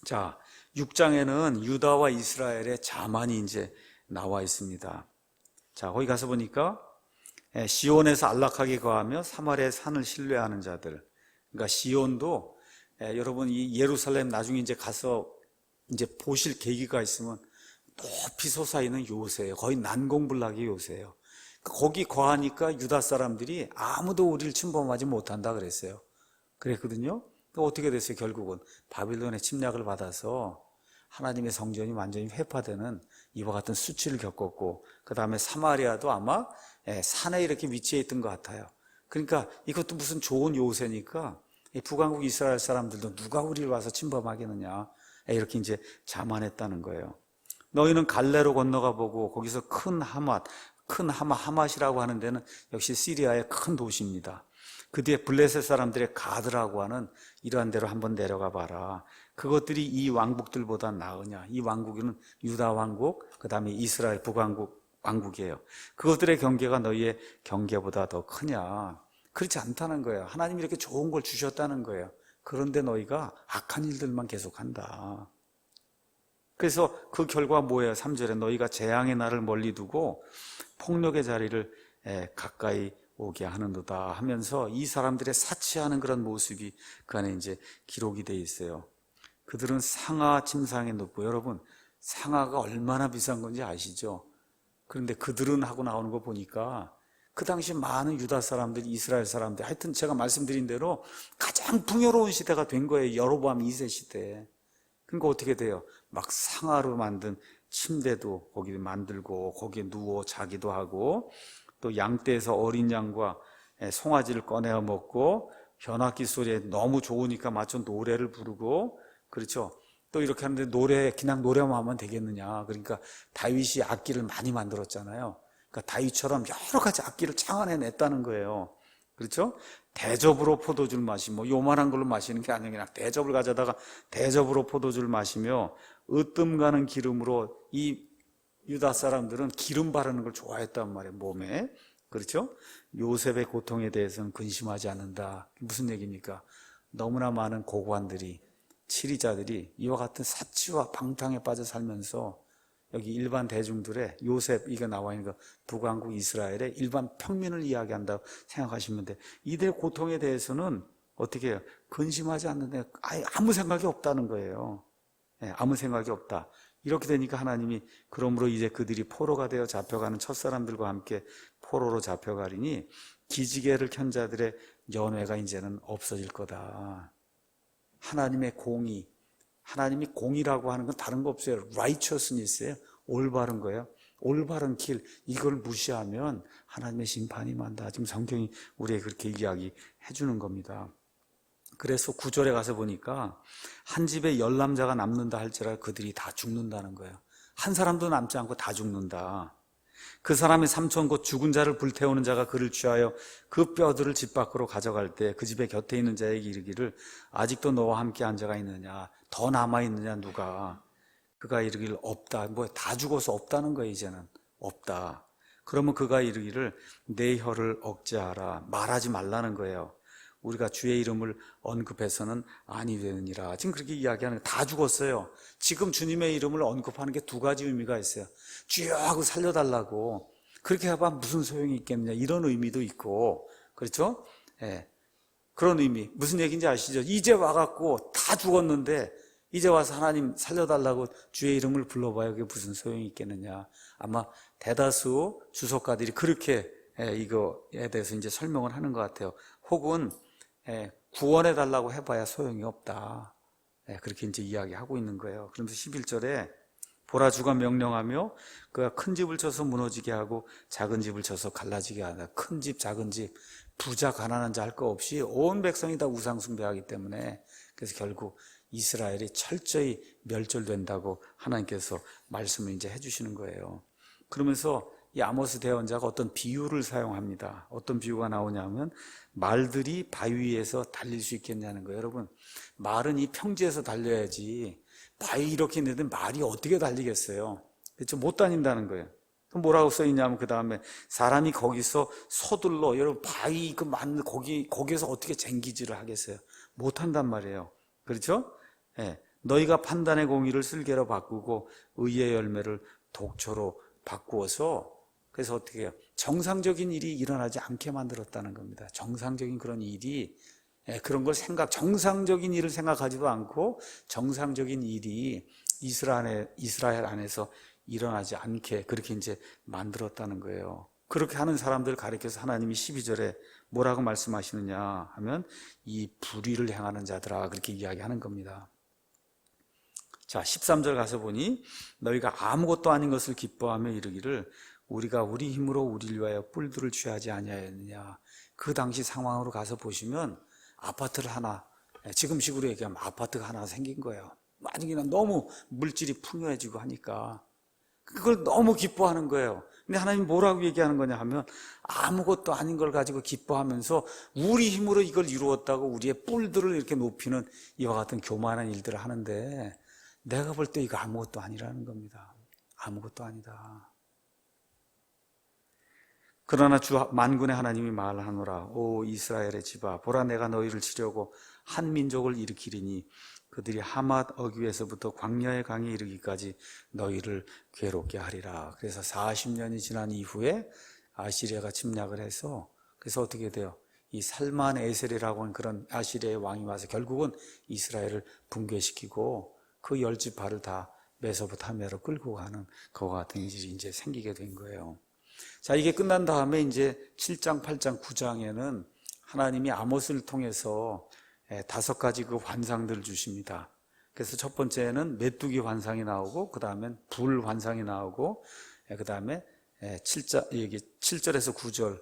자, 6장에는 유다와 이스라엘의 자만이 이제 나와 있습니다. 자, 거기 가서 보니까 시온에서 안락하게 거하며 사마리아의 산을 신뢰하는 자들. 그러니까 시온도 여러분 이 예루살렘 나중에 이제 가서 이제 보실 계기가 있으면 높이 솟아있는 요새예요. 거의 난공불락의 요새예요. 거기 거하니까 유다 사람들이 아무도 우리를 침범하지 못한다 그랬어요. 그랬거든요. 어떻게 됐어요? 결국은 바빌론의 침략을 받아서 하나님의 성전이 완전히 회파되는 이와 같은 수치를 겪었고, 그 다음에 사마리아도 아마 산에 이렇게 위치해 있던 것 같아요. 그러니까 이것도 무슨 좋은 요새니까 북왕국 이스라엘 사람들도 누가 우리를 와서 침범하겠느냐 이렇게 이제 자만했다는 거예요. 너희는 갈레로 건너가 보고 거기서 큰 하맛이라고 하는 데는 역시 시리아의 큰 도시입니다. 그 뒤에 블레셋 사람들의 가드라고 하는 이러한 데로 한번 내려가 봐라. 그것들이 이 왕국들보다 나으냐? 이 왕국은 유다 왕국, 그 다음에 이스라엘 북왕국 왕국이에요. 그것들의 경계가 너희의 경계보다 더 크냐? 그렇지 않다는 거예요. 하나님이 이렇게 좋은 걸 주셨다는 거예요. 그런데 너희가 악한 일들만 계속한다. 그래서 그 결과 뭐예요? 3절에 너희가 재앙의 날을 멀리 두고 폭력의 자리를 가까이 오게 하는도다 하면서 이 사람들의 사치하는 그런 모습이 그 안에 이제 기록이 되어 있어요. 그들은 상아 침상에 눕고, 여러분 상아가 얼마나 비싼 건지 아시죠? 그런데 그들은 하고 나오는 거 보니까 그 당시 많은 유다 사람들, 이스라엘 사람들, 하여튼 제가 말씀드린 대로 가장 풍요로운 시대가 된 거예요. 여로보암 2세 시대. 그러니까 어떻게 돼요? 막 상아로 만든 침대도 거기 만들고 거기에 누워 자기도 하고, 또 양떼에서 어린 양과 송아지를 꺼내어 먹고, 현악기 소리에 너무 좋으니까 맞춰 노래를 부르고, 그렇죠? 또 이렇게 하는데 그냥 노래만 하면 되겠느냐? 그러니까 다윗이 악기를 많이 만들었잖아요. 그러니까 다윗처럼 여러 가지 악기를 창안해냈다는 거예요. 그렇죠? 대접으로 포도주를 마시고, 요만한 걸로 마시는 게 아니라 그냥 대접을 가져다가 대접으로 포도주를 마시며, 으뜸 가는 기름으로, 이 유다 사람들은 기름 바르는 걸 좋아했단 말이에요, 몸에. 그렇죠? 요셉의 고통에 대해서는 근심하지 않는다. 무슨 얘기입니까? 너무나 많은 고관들이, 치리자들이 이와 같은 사치와 방탕에 빠져 살면서 여기 일반 대중들의 요셉, 이거 나와 있는 거 북왕국 이스라엘의 일반 평민을 이야기한다고 생각하시면 돼. 이들의 고통에 대해서는 어떻게 해요? 근심하지 않는데 아무 생각이 없다는 거예요. 아무 생각이 없다. 이렇게 되니까 하나님이 그러므로 이제 그들이 포로가 되어 잡혀가는 첫사람들과 함께 포로로 잡혀가리니 기지개를 켠 자들의 연회가 이제는 없어질 거다. 하나님의 공의, 하나님이 공이라고 하는 건 다른 거 없어요. righteousness예요. 올바른 거예요. 올바른 길, 이걸 무시하면 하나님의 심판이 임한다. 지금 성경이 우리에게 그렇게 이야기해 주는 겁니다. 그래서 9절에 가서 보니까 한 집에 10남자가 남는다 할지라도 그들이 다 죽는다는 거예요. 한 사람도 남지 않고 다 죽는다. 그 사람의 삼촌 곧 죽은 자를 불태우는 자가 그를 취하여 그 뼈들을 집 밖으로 가져갈 때 그 집에 곁에 있는 자에게 이르기를 아직도 너와 함께 한 자가 있느냐, 더 남아있느냐 누가. 그가 이르기를 없다. 뭐 다 죽어서 없다는 거예요. 이제는 없다. 그러면 그가 이르기를 내 혀를 억제하라. 말하지 말라는 거예요. 우리가 주의 이름을 언급해서는 아니 되느니라. 지금 그렇게 이야기하는 거예요. 다 죽었어요. 지금 주님의 이름을 언급하는 게 두 가지 의미가 있어요. 주여 하고 살려달라고. 그렇게 해봐 무슨 소용이 있겠느냐, 이런 의미도 있고, 그렇죠? 예. 그런 의미. 무슨 얘기인지 아시죠? 이제 와갖고 다 죽었는데 이제 와서 하나님 살려달라고 주의 이름을 불러봐야 그게 무슨 소용이 있겠느냐. 아마 대다수 주석가들이 그렇게 이거에 대해서 이제 설명을 하는 것 같아요. 혹은 구원해달라고 해봐야 소용이 없다. 그렇게 이제 이야기하고 있는 거예요. 그러면서 11절에 보라 주가 명령하며 그가 큰 집을 쳐서 무너지게 하고 작은 집을 쳐서 갈라지게 하다. 큰 집, 작은 집, 부자, 가난한 자 할 거 없이 온 백성이 다 우상 숭배하기 때문에, 그래서 결국 이스라엘이 철저히 멸절된다고 하나님께서 말씀을 이제 해주시는 거예요. 그러면서 이 아모스 대언자가 어떤 비유를 사용합니다. 어떤 비유가 나오냐면 말들이 바위 위에서 달릴 수 있겠냐는 거예요. 여러분, 말은 이 평지에서 달려야지 바위 이렇게 있는데 말이 어떻게 달리겠어요? 그렇죠? 못 다닌다는 거예요. 그럼 뭐라고 써있냐면 그 다음에 사람이 거기서 서둘러, 여러분 바위 그 만 거기에서 어떻게 쟁기질을 하겠어요? 못 한단 말이에요. 그렇죠? 너희가 판단의 공의를 쓸개로 바꾸고 의의 열매를 독초로 바꾸어서, 그래서 어떻게 해요? 정상적인 일이 일어나지 않게 만들었다는 겁니다. 정상적인 그런 일이, 그런 걸 정상적인 일을 생각하지도 않고 정상적인 일이 이스라엘 안에서 일어나지 않게 그렇게 이제 만들었다는 거예요. 그렇게 하는 사람들을 가리켜서 하나님이 12절에 뭐라고 말씀하시느냐 하면 이 불의를 행하는 자들아, 그렇게 이야기하는 겁니다. 자, 13절 가서 보니 너희가 아무것도 아닌 것을 기뻐하며 이르기를 우리가 우리 힘으로 우리를 위하여 뿔들을 취하지 아니하였느냐. 그 당시 상황으로 가서 보시면 아파트를 하나, 지금식으로 얘기하면 아파트가 하나 생긴 거예요. 아주 그냥 너무 물질이 풍요해지고 하니까 그걸 너무 기뻐하는 거예요. 근데 하나님 뭐라고 얘기하는 거냐 하면 아무것도 아닌 걸 가지고 기뻐하면서 우리 힘으로 이걸 이루었다고 우리의 뿔들을 이렇게 높이는 이와 같은 교만한 일들을 하는데, 내가 볼 때 이거 아무것도 아니라는 겁니다. 아무것도 아니다. 그러나 주 만군의 하나님이 말하노라. 오 이스라엘의 집아, 보라 내가 너희를 치려고 한 민족을 일으키리니 그들이 하맛 어귀에서부터 광야의 강에 이르기까지 너희를 괴롭게 하리라. 그래서 40년이 지난 이후에 아시리아가 침략을 해서, 그래서 어떻게 돼요? 이 살만 에셀이라고 하는 그런 아시리아의 왕이 와서 결국은 이스라엘을 붕괴시키고 그 10지파를 다 메소포타미아로 끌고 가는 그와 같은 일이 이제 생기게 된 거예요. 자, 이게 끝난 다음에 이제 7장, 8장, 9장에는 하나님이 아모스를 통해서 5가지 그 환상들을 주십니다. 그래서 첫 번째는 메뚜기 환상이 나오고, 그 다음엔 불 환상이 나오고, 그 다음에 7절에서 9절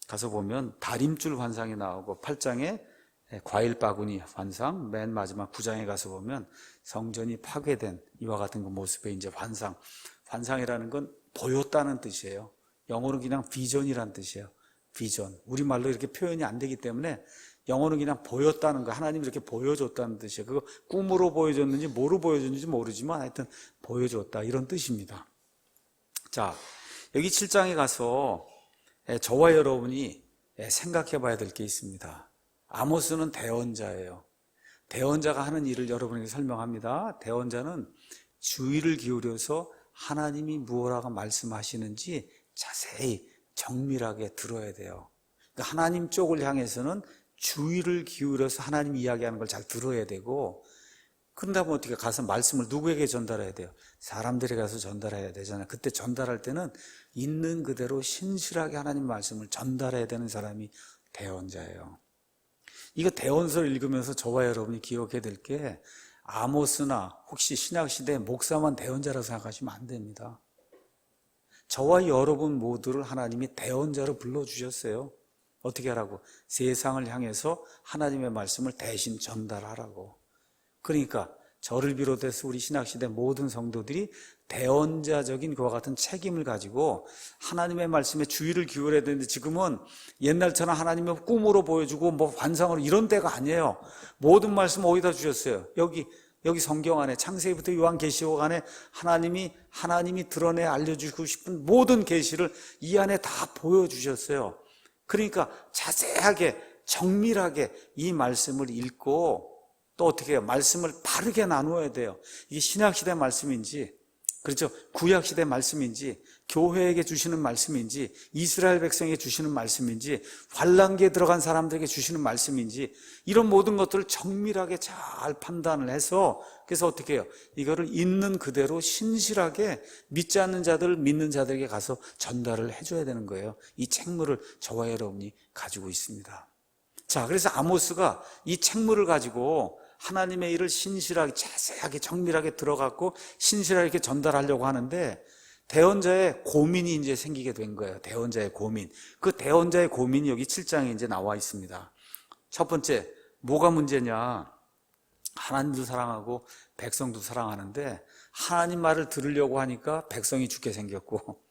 가서 보면 다림줄 환상이 나오고, 8장에 과일 바구니 환상, 맨 마지막 9장에 가서 보면 성전이 파괴된 이와 같은 그 모습의 이제 환상이라는 건 보였다는 뜻이에요. 영어는 그냥 비전이란 뜻이에요. 비전. 우리말로 이렇게 표현이 안 되기 때문에 영어는 그냥 보였다는 거, 하나님이 이렇게 보여줬다는 뜻이에요. 그거 꿈으로 보여줬는지 뭐로 보여줬는지 모르지만 하여튼 보여줬다, 이런 뜻입니다. 자, 여기 7장에 가서 저와 여러분이 생각해 봐야 될 게 있습니다. 아모스는 대언자예요. 대언자가 하는 일을 여러분에게 설명합니다. 대언자는 주의를 기울여서 하나님이 무엇라고 말씀하시는지 자세히 정밀하게 들어야 돼요. 그러니까 하나님 쪽을 향해서는 주의를 기울여서 하나님 이야기하는 걸 잘 들어야 되고, 그런다면 어떻게 가서 말씀을 누구에게 전달해야 돼요? 사람들에게 가서 전달해야 되잖아요. 그때 전달할 때는 있는 그대로 신실하게 하나님 말씀을 전달해야 되는 사람이 대언자예요. 이거 대언서를 읽으면서 저와 여러분이 기억해야 될 게, 아모스나 혹시 신약시대 목사만 대언자라고 생각하시면 안 됩니다. 저와 여러분 모두를 하나님이 대언자로 불러주셨어요. 어떻게 하라고? 세상을 향해서 하나님의 말씀을 대신 전달하라고. 그러니까 저를 비롯해서 우리 신약시대 모든 성도들이 대언자적인 그와 같은 책임을 가지고 하나님의 말씀에 주의를 기울여야 되는데, 지금은 옛날처럼 하나님의 꿈으로 보여주고 뭐 환상으로 이런 때가 아니에요. 모든 말씀 어디다 주셨어요? 여기 성경 안에, 창세기부터 요한계시록 안에 하나님이 드러내 알려주고 싶은 모든 계시를 이 안에 다 보여주셨어요. 그러니까 자세하게 정밀하게 이 말씀을 읽고, 또 어떻게 해요? 말씀을 바르게 나누어야 돼요. 이게 신약시대 말씀인지, 그렇죠? 구약시대 말씀인지, 교회에게 주시는 말씀인지, 이스라엘 백성에게 주시는 말씀인지, 환란기에 들어간 사람들에게 주시는 말씀인지, 이런 모든 것들을 정밀하게 잘 판단을 해서, 그래서 어떻게 해요? 이거를 있는 그대로 신실하게 믿지 않는 자들, 믿는 자들에게 가서 전달을 해줘야 되는 거예요. 이 책무를 저와 여러분이 가지고 있습니다. 자, 그래서 아모스가 이 책무를 가지고 하나님의 일을 신실하게, 자세하게, 정밀하게 들어갔고 신실하게 이렇게 전달하려고 하는데, 대언자의 고민이 이제 생기게 된 거예요. 대언자의 고민. 그 대언자의 고민이 여기 7장에 이제 나와 있습니다. 첫 번째, 뭐가 문제냐? 하나님도 사랑하고 백성도 사랑하는데 하나님 말을 들으려고 하니까 백성이 죽게 생겼고,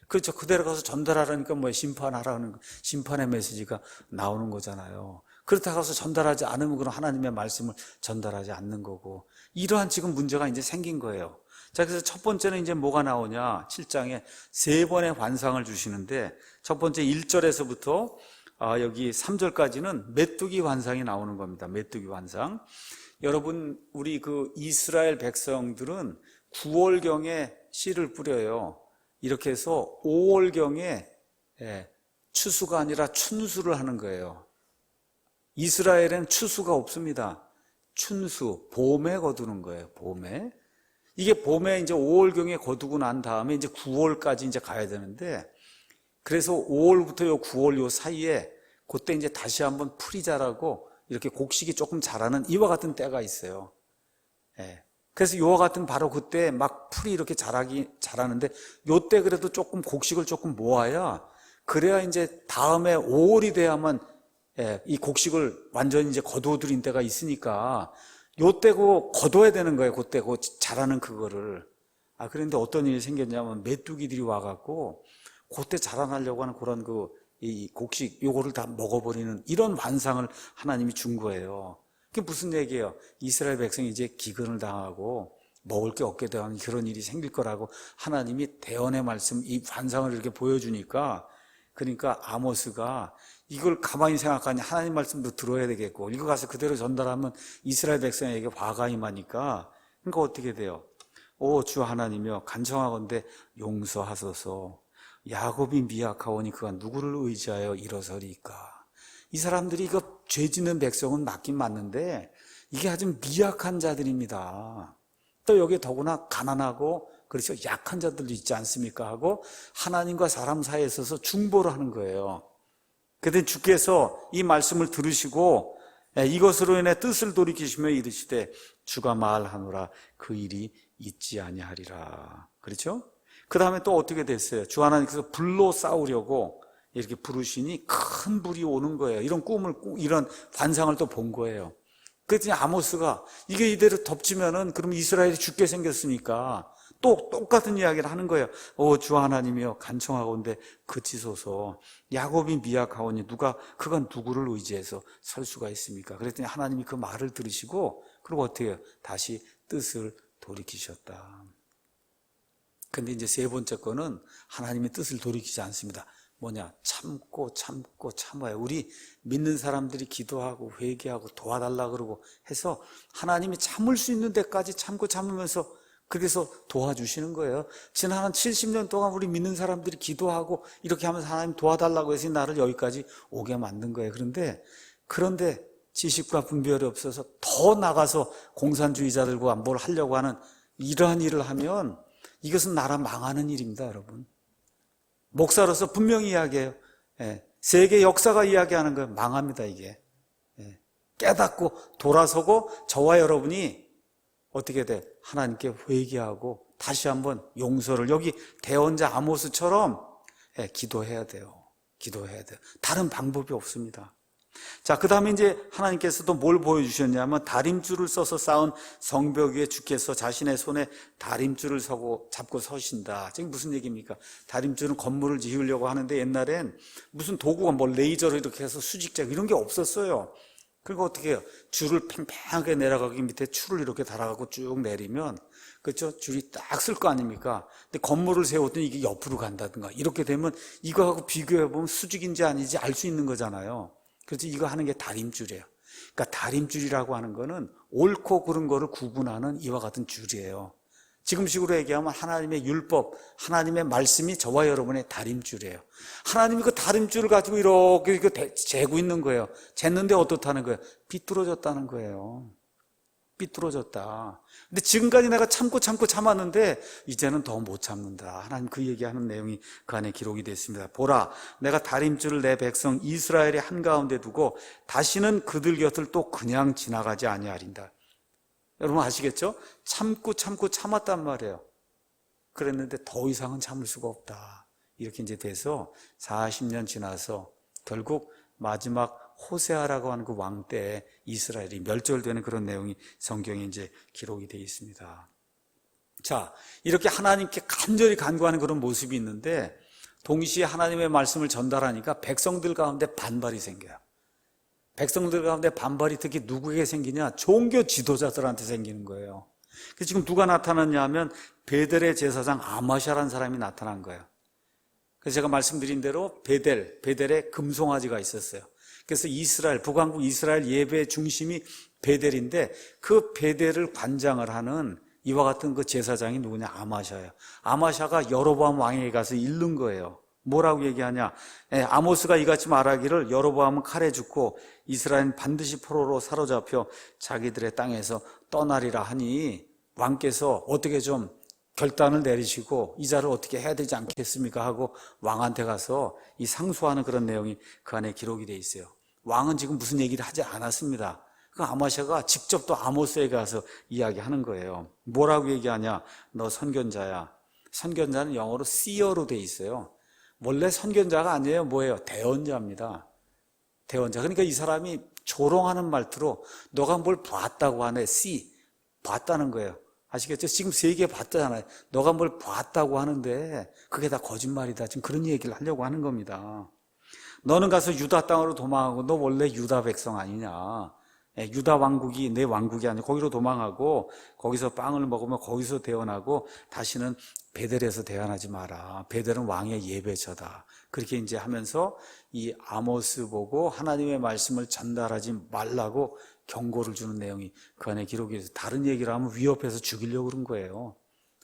그렇죠. 그대로 가서 전달하라니까 뭐 심판하라는, 심판의 메시지가 나오는 거잖아요. 그렇다고 해서 전달하지 않으면 그럼 하나님의 말씀을 전달하지 않는 거고, 이러한 지금 문제가 이제 생긴 거예요. 자, 그래서 첫 번째는 이제 뭐가 나오냐? 7장에 세 번의 환상을 주시는데, 첫 번째 1절에서부터 여기 3절까지는 메뚜기 환상이 나오는 겁니다. 메뚜기 환상. 여러분, 우리 그 이스라엘 백성들은 9월경에 씨를 뿌려요. 이렇게 해서 5월경에 추수가 아니라 춘수를 하는 거예요. 이스라엘에는 추수가 없습니다. 춘수, 봄에 거두는 거예요. 봄에. 이게 봄에 이제 5월경에 거두고 난 다음에 이제 9월까지 이제 가야 되는데, 그래서 5월부터 요 9월 요 사이에 그때 이제 다시 한번 풀이 자라고 이렇게 곡식이 조금 자라는 이와 같은 때가 있어요. 그래서 이와 같은 바로 그때 막 풀이 이렇게 자라는데, 요때 그래도 조금 곡식을 조금 모아야, 그래야 이제 다음에 5월이 돼야만 이 곡식을 완전히 이제 거두어들인 때가 있으니까, 요때 그 거둬야 되는 거예요. 그때 그 자라는 그거를. 그런데 어떤 일이 생겼냐면 메뚜기들이 와갖고 그때 자라나려고 하는 그런 이 곡식 요거를 다 먹어버리는 이런 환상을 하나님이 준 거예요. 그게 무슨 얘기예요? 이스라엘 백성이 이제 기근을 당하고 먹을 게 없게 되는 그런 일이 생길 거라고 하나님이 대언의 말씀, 이 환상을 이렇게 보여주니까, 그러니까 아모스가 이걸 가만히 생각하니 하나님 말씀도 들어야 되겠고, 이거 가서 그대로 전달하면 이스라엘 백성에게 화가 임하니까, 그러니까 어떻게 돼요? 오 주 하나님이여 간청하건대 용서하소서. 야곱이 미약하오니 그가 누구를 의지하여 일어서리까. 이 사람들이 이거 죄 짓는 백성은 맞긴 맞는데 이게 아주 미약한 자들입니다. 또 여기에 더구나 가난하고, 그렇죠, 약한 자들도 있지 않습니까? 하고 하나님과 사람 사이에 있어서 중보를 하는 거예요. 그때 주께서 이 말씀을 들으시고 이것으로 인해 뜻을 돌이키시며 이르시되 주가 말하노라 그 일이 있지 아니하리라. 그렇죠? 그 다음에 또 어떻게 됐어요? 주 하나님께서 불로 싸우려고 이렇게 부르시니 큰 불이 오는 거예요. 이런 이런 환상을 또 본 거예요. 그랬더니 아모스가 이게 이대로 덮치면은 그럼 이스라엘이 죽게 생겼으니까 또 똑같은 이야기를 하는 거예요. 주 하나님이여 간청하건대 그치소서. 야곱이 미약하오니 그가 누구를 의지해서 설 수가 있습니까? 그랬더니 하나님이 그 말을 들으시고, 그리고 어떻게 해요? 다시 뜻을 돌이키셨다. 근데 이제 세 번째 거는 하나님의 뜻을 돌이키지 않습니다. 뭐냐? 참고 참아요. 우리 믿는 사람들이 기도하고 회개하고 도와달라 그러고 해서 하나님이 참을 수 있는 데까지 참으면서 그래서 도와주시는 거예요. 지난 한 70년 동안 우리 믿는 사람들이 기도하고 이렇게 하면서 하나님 도와달라고 해서 나를 여기까지 오게 만든 거예요. 그런데 지식과 분별이 없어서 더 나가서 공산주의자들과 뭘 하려고 하는 이러한 일을 하면 이것은 나라 망하는 일입니다, 여러분. 목사로서 분명히 이야기해요. 세계 역사가 이야기하는 거예요. 망합니다, 이게. 깨닫고 돌아서고 저와 여러분이 어떻게 돼? 하나님께 회개하고 다시 한번 용서를, 여기 대언자 아모스처럼 기도해야 돼요. 기도해야 돼요. 다른 방법이 없습니다. 자, 그 다음에 이제 하나님께서도 뭘 보여주셨냐면 다림줄을 써서 쌓은 성벽 위에 주께서 자신의 손에 다림줄을 잡고 서신다. 지금 무슨 얘기입니까? 다림줄은 건물을 지으려고 하는데 옛날엔 무슨 도구가 뭐 레이저로 이렇게 해서 수직작 이런 게 없었어요. 그리고 어떻게 해요? 줄을 팽팽하게 내려가기 밑에 줄을 이렇게 달아가고 쭉 내리면, 그렇죠? 줄이 딱 쓸 거 아닙니까? 근데 건물을 세웠더니 이게 옆으로 간다든가 이렇게 되면 이거하고 비교해보면 수직인지 아닌지 알 수 있는 거잖아요. 그래서 이거 하는 게 다림줄이에요. 그러니까 다림줄이라고 하는 거는 옳고 그른 거를 구분하는 이와 같은 줄이에요. 지금식으로 얘기하면 하나님의 율법, 하나님의 말씀이 저와 여러분의 다림줄이에요. 하나님이 그 다림줄을 가지고 이렇게 재고 있는 거예요. 쟀는데 어떻다는 거예요? 삐뚤어졌다는 거예요. 삐뚤어졌다. 근데 지금까지 내가 참고 참았는데 이제는 더 못 참는다. 하나님 그 얘기하는 내용이 그 안에 기록이 되어 있습니다. 보라, 내가 다림줄을 내 백성 이스라엘의 한가운데 두고 다시는 그들 곁을 또 그냥 지나가지 아니하린다. 여러분 아시겠죠? 참고 참았단 말이에요. 그랬는데 더 이상은 참을 수가 없다. 이렇게 이제 돼서 40년 지나서 결국 마지막 호세아라고 하는 그 왕 때 이스라엘이 멸절되는 그런 내용이 성경에 이제 기록이 되어 있습니다. 자, 이렇게 하나님께 간절히 간구하는 그런 모습이 있는데 동시에 하나님의 말씀을 전달하니까 백성들 가운데 반발이 생겨요. 백성들 가운데 반발이 특히 누구에게 생기냐? 종교 지도자들한테 생기는 거예요. 그래서 지금 누가 나타났냐 하면 베델의 제사장 아마샤라는 사람이 나타난 거예요. 그래서 제가 말씀드린 대로 베델에 금송아지가 있었어요. 그래서 북왕국 이스라엘 예배의 중심이 베델인데 그 베델을 관장을 하는 이와 같은 그 제사장이 누구냐? 아마샤예요. 아마샤가 여로보암 왕에게 가서 잃는 거예요. 뭐라고 얘기하냐? 아모스가 이같이 말하기를 여로보암은 칼에 죽고 이스라엘은 반드시 포로로 사로잡혀 자기들의 땅에서 떠나리라 하니 왕께서 어떻게 좀 결단을 내리시고 이자를 어떻게 해야 되지 않겠습니까? 하고 왕한테 가서 이 상소하는 그런 내용이 그 안에 기록이 돼 있어요. 왕은 지금 무슨 얘기를 하지 않았습니다. 그 아마샤가 직접 또 아모스에게 가서 이야기하는 거예요. 뭐라고 얘기하냐? 너 선견자야. 선견자는 영어로 seer로 돼 있어요. 원래 선견자가 아니에요. 뭐예요? 대언자입니다. 대언자. 그러니까 이 사람이 조롱하는 말투로 너가 뭘 봤다고 하네. 봤다는 거예요. 아시겠죠? 지금 세계 봤잖아요. 너가 뭘 봤다고 하는데 그게 다 거짓말이다. 지금 그런 얘기를 하려고 하는 겁니다. 너는 가서 유다 땅으로 도망하고 너 원래 유다 백성 아니냐. 유다 왕국이 내 왕국이 아니고 거기로 도망하고 거기서 빵을 먹으면 거기서 대언하고 다시는 베델에서 대언하지 마라. 베델은 왕의 예배처다. 그렇게 이제 하면서 이 아모스 보고 하나님의 말씀을 전달하지 말라고 경고를 주는 내용이 그 안에 기록이 돼서 다른 얘기를 하면 위협해서 죽이려고 그런 거예요.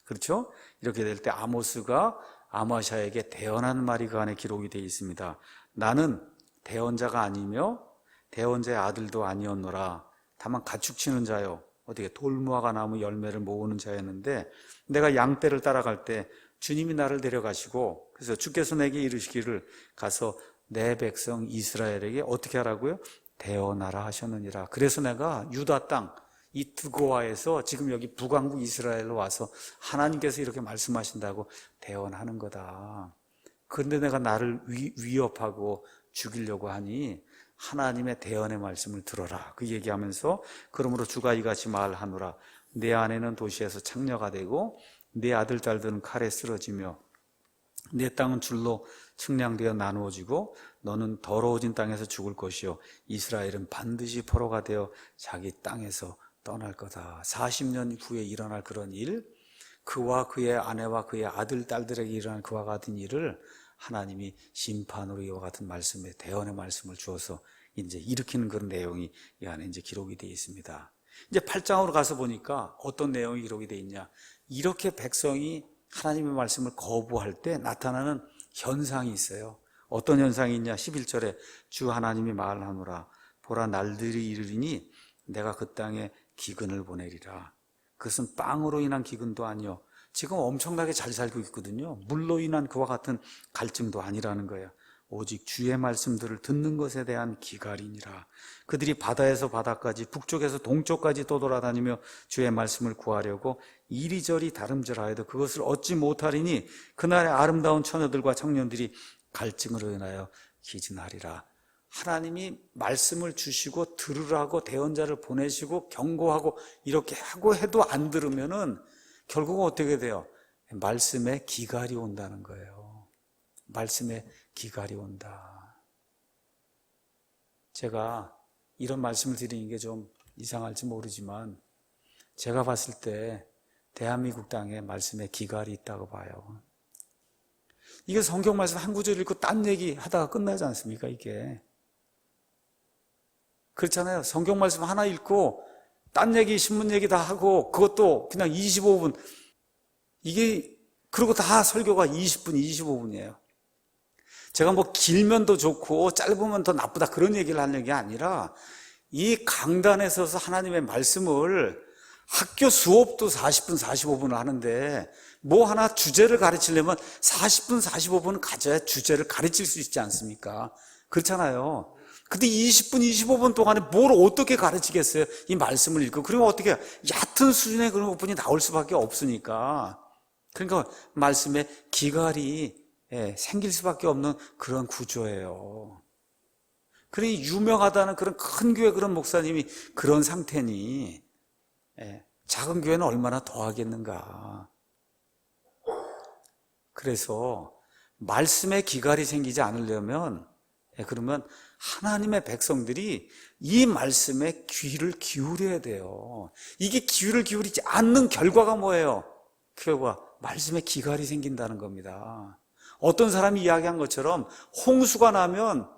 그렇죠? 이렇게 될 때 아모스가 아마샤에게 대언하는 말이 그 안에 기록이 되어 있습니다. 나는 대언자가 아니며 대언자의 아들도 아니었노라. 다만 가축치는 자요. 어떻게 돌무화과 나무 열매를 모으는 자였는데 내가 양떼를 따라갈 때 주님이 나를 데려가시고 그래서 주께서 내게 이르시기를 가서 내 백성 이스라엘에게 어떻게 하라고요? 대언하라 하셨느니라. 그래서 내가 유다 땅 이 드고아에서 지금 여기 북왕국 이스라엘로 와서 하나님께서 이렇게 말씀하신다고 대언하는 거다. 그런데 내가 나를 위협하고 죽이려고 하니 하나님의 대언의 말씀을 들어라. 그 얘기하면서 그러므로 주가 이같이 말하노라. 내 아내는 도시에서 창녀가 되고 내 아들 딸들은 칼에 쓰러지며 내 땅은 줄로 측량되어 나누어지고 너는 더러워진 땅에서 죽을 것이요 이스라엘은 반드시 포로가 되어 자기 땅에서 떠날 거다. 40년 후에 일어날 그런 일, 그와 그의 아내와 그의 아들 딸들에게 일어날 그와 같은 일을 하나님이 심판으로 이와 같은 말씀에 대언의 말씀을 주어서 이제 일으키는 그런 내용이 이 안에 이제 기록이 되어 있습니다. 이제 8장으로 가서 보니까 어떤 내용이 기록이 되어 있냐? 이렇게 백성이 하나님의 말씀을 거부할 때 나타나는 현상이 있어요. 어떤 현상이 있냐? 11절에 주 하나님이 말하노라. 보라 날들이 이르리니 내가 그 땅에 기근을 보내리라. 그것은 빵으로 인한 기근도 아니요. 지금 엄청나게 잘 살고 있거든요. 물로 인한 그와 같은 갈증도 아니라는 거예요. 오직 주의 말씀들을 듣는 것에 대한 기갈이니라. 그들이 바다에서 바다까지 북쪽에서 동쪽까지 떠돌아다니며 주의 말씀을 구하려고 이리저리 다름질하여도 그것을 얻지 못하리니 그날의 아름다운 처녀들과 청년들이 갈증으로 인하여 기진하리라. 하나님이 말씀을 주시고 들으라고 대언자를 보내시고 경고하고 이렇게 하고 해도 안 들으면은 결국은 어떻게 돼요? 말씀에 기갈이 온다는 거예요. 말씀에 기갈이 온다. 제가 이런 말씀을 드리는 게 좀 이상할지 모르지만 제가 봤을 때 대한민국 땅에 말씀에 기갈이 있다고 봐요. 이게 성경 말씀 한 구절 읽고 딴 얘기 하다가 끝나지 않습니까? 이게 그렇잖아요. 성경 말씀 하나 읽고 딴 얘기 신문 얘기 다 하고 그것도 그냥 25분 이게 그리고 다 설교가 20분 25분이에요. 제가 뭐 길면 더 좋고 짧으면 더 나쁘다 그런 얘기를 하는 게 아니라 이 강단에 서서 하나님의 말씀을 학교 수업도 40분 45분을 하는데 뭐 하나 주제를 가르치려면 40분 45분은 가져야 주제를 가르칠 수 있지 않습니까? 그렇잖아요. 근데 20분 25분 동안에 뭘 어떻게 가르치겠어요? 이 말씀을 읽고 그러면 어떻게 얕은 수준의 그런 부분이 나올 수밖에 없으니까 그러니까 말씀에 기갈이 생길 수밖에 없는 그런 구조예요. 그러니 유명하다는 그런 큰 교회 그런 목사님이 그런 상태니 작은 교회는 얼마나 더 하겠는가. 그래서 말씀에 기갈이 생기지 않으려면 그러면 하나님의 백성들이 이 말씀에 귀를 기울여야 돼요. 이게 귀를 기울이지 않는 결과가 뭐예요? 결과 말씀에 기갈이 생긴다는 겁니다. 어떤 사람이 이야기한 것처럼 홍수가 나면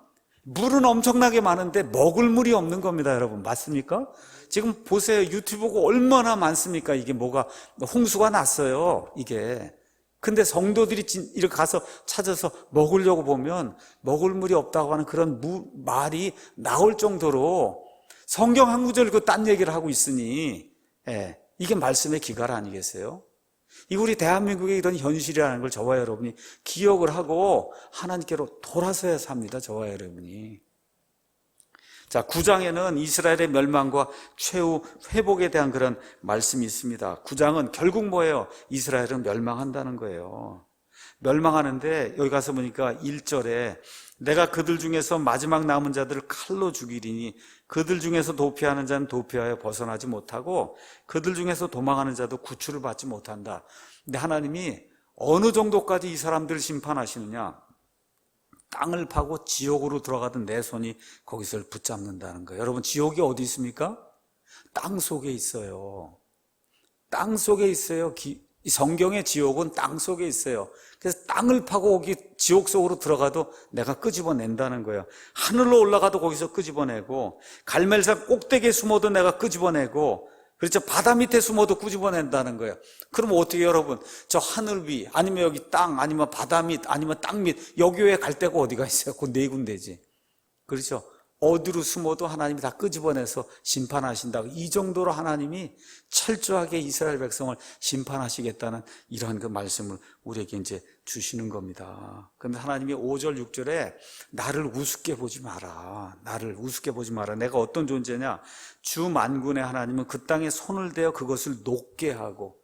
물은 엄청나게 많은데 먹을 물이 없는 겁니다, 여러분. 맞습니까? 지금 보세요. 유튜브 보고 얼마나 많습니까? 이게 뭐가 홍수가 났어요. 이게. 근데 성도들이 이렇게 가서 찾아서 먹으려고 보면 먹을 물이 없다고 하는 그런 말이 나올 정도로 성경 한 구절 읽고 딴 얘기를 하고 있으니 이게 말씀의 기갈 아니겠어요? 이 우리 대한민국의 이런 현실이라는 걸 저와 여러분이 기억을 하고 하나님께로 돌아서야 삽니다. 저와 여러분이. 자, 9장에는 이스라엘의 멸망과 최후 회복에 대한 그런 말씀이 있습니다. 9장은 결국 뭐예요? 이스라엘은 멸망한다는 거예요. 멸망하는데 여기 가서 보니까 1절에 내가 그들 중에서 마지막 남은 자들을 칼로 죽이리니 그들 중에서 도피하는 자는 도피하여 벗어나지 못하고 그들 중에서 도망하는 자도 구출을 받지 못한다. 근데 하나님이 어느 정도까지 이 사람들을 심판하시느냐? 땅을 파고 지옥으로 들어가던 내 손이 거기서 붙잡는다는 거예요. 여러분, 지옥이 어디 있습니까? 땅 속에 있어요. 땅 속에 있어요. 성경의 지옥은 땅 속에 있어요. 그래서 땅을 파고 거기 지옥 속으로 들어가도 내가 끄집어낸다는 거예요. 하늘로 올라가도 거기서 끄집어내고 갈멜산 꼭대기에 숨어도 내가 끄집어내고 그렇죠. 바다 밑에 숨어도 끄집어낸다는 거예요. 그럼 어떻게 여러분 저 하늘 위 아니면 여기 땅 아니면 바다 밑 아니면 땅 밑 여기 외에 갈 데가 어디가 있어요? 그 네 군데지. 그렇죠. 어디로 숨어도 하나님이 다 끄집어내서 심판하신다고 이 정도로 하나님이 철저하게 이스라엘 백성을 심판하시겠다는 이러한 그 말씀을 우리에게 이제 주시는 겁니다. 그런데 하나님이 5절 6절에 나를 우습게 보지 마라. 나를 우습게 보지 마라. 내가 어떤 존재냐? 주 만군의 하나님은 그 땅에 손을 대어 그것을 녹게 하고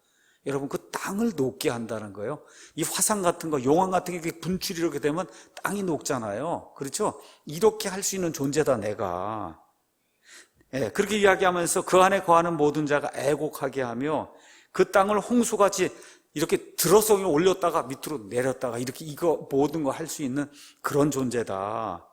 여러분 그 땅을 녹게 한다는 거예요. 이 화산 같은 거, 용암 같은 게 분출이 이렇게 되면 땅이 녹잖아요. 그렇죠? 이렇게 할 수 있는 존재다 내가. 그렇게 이야기하면서 그 안에 거하는 모든 자가 애곡하게 하며 그 땅을 홍수같이 이렇게 들어서 올렸다가 밑으로 내렸다가 이렇게 이거 모든 거 할 수 있는 그런 존재다.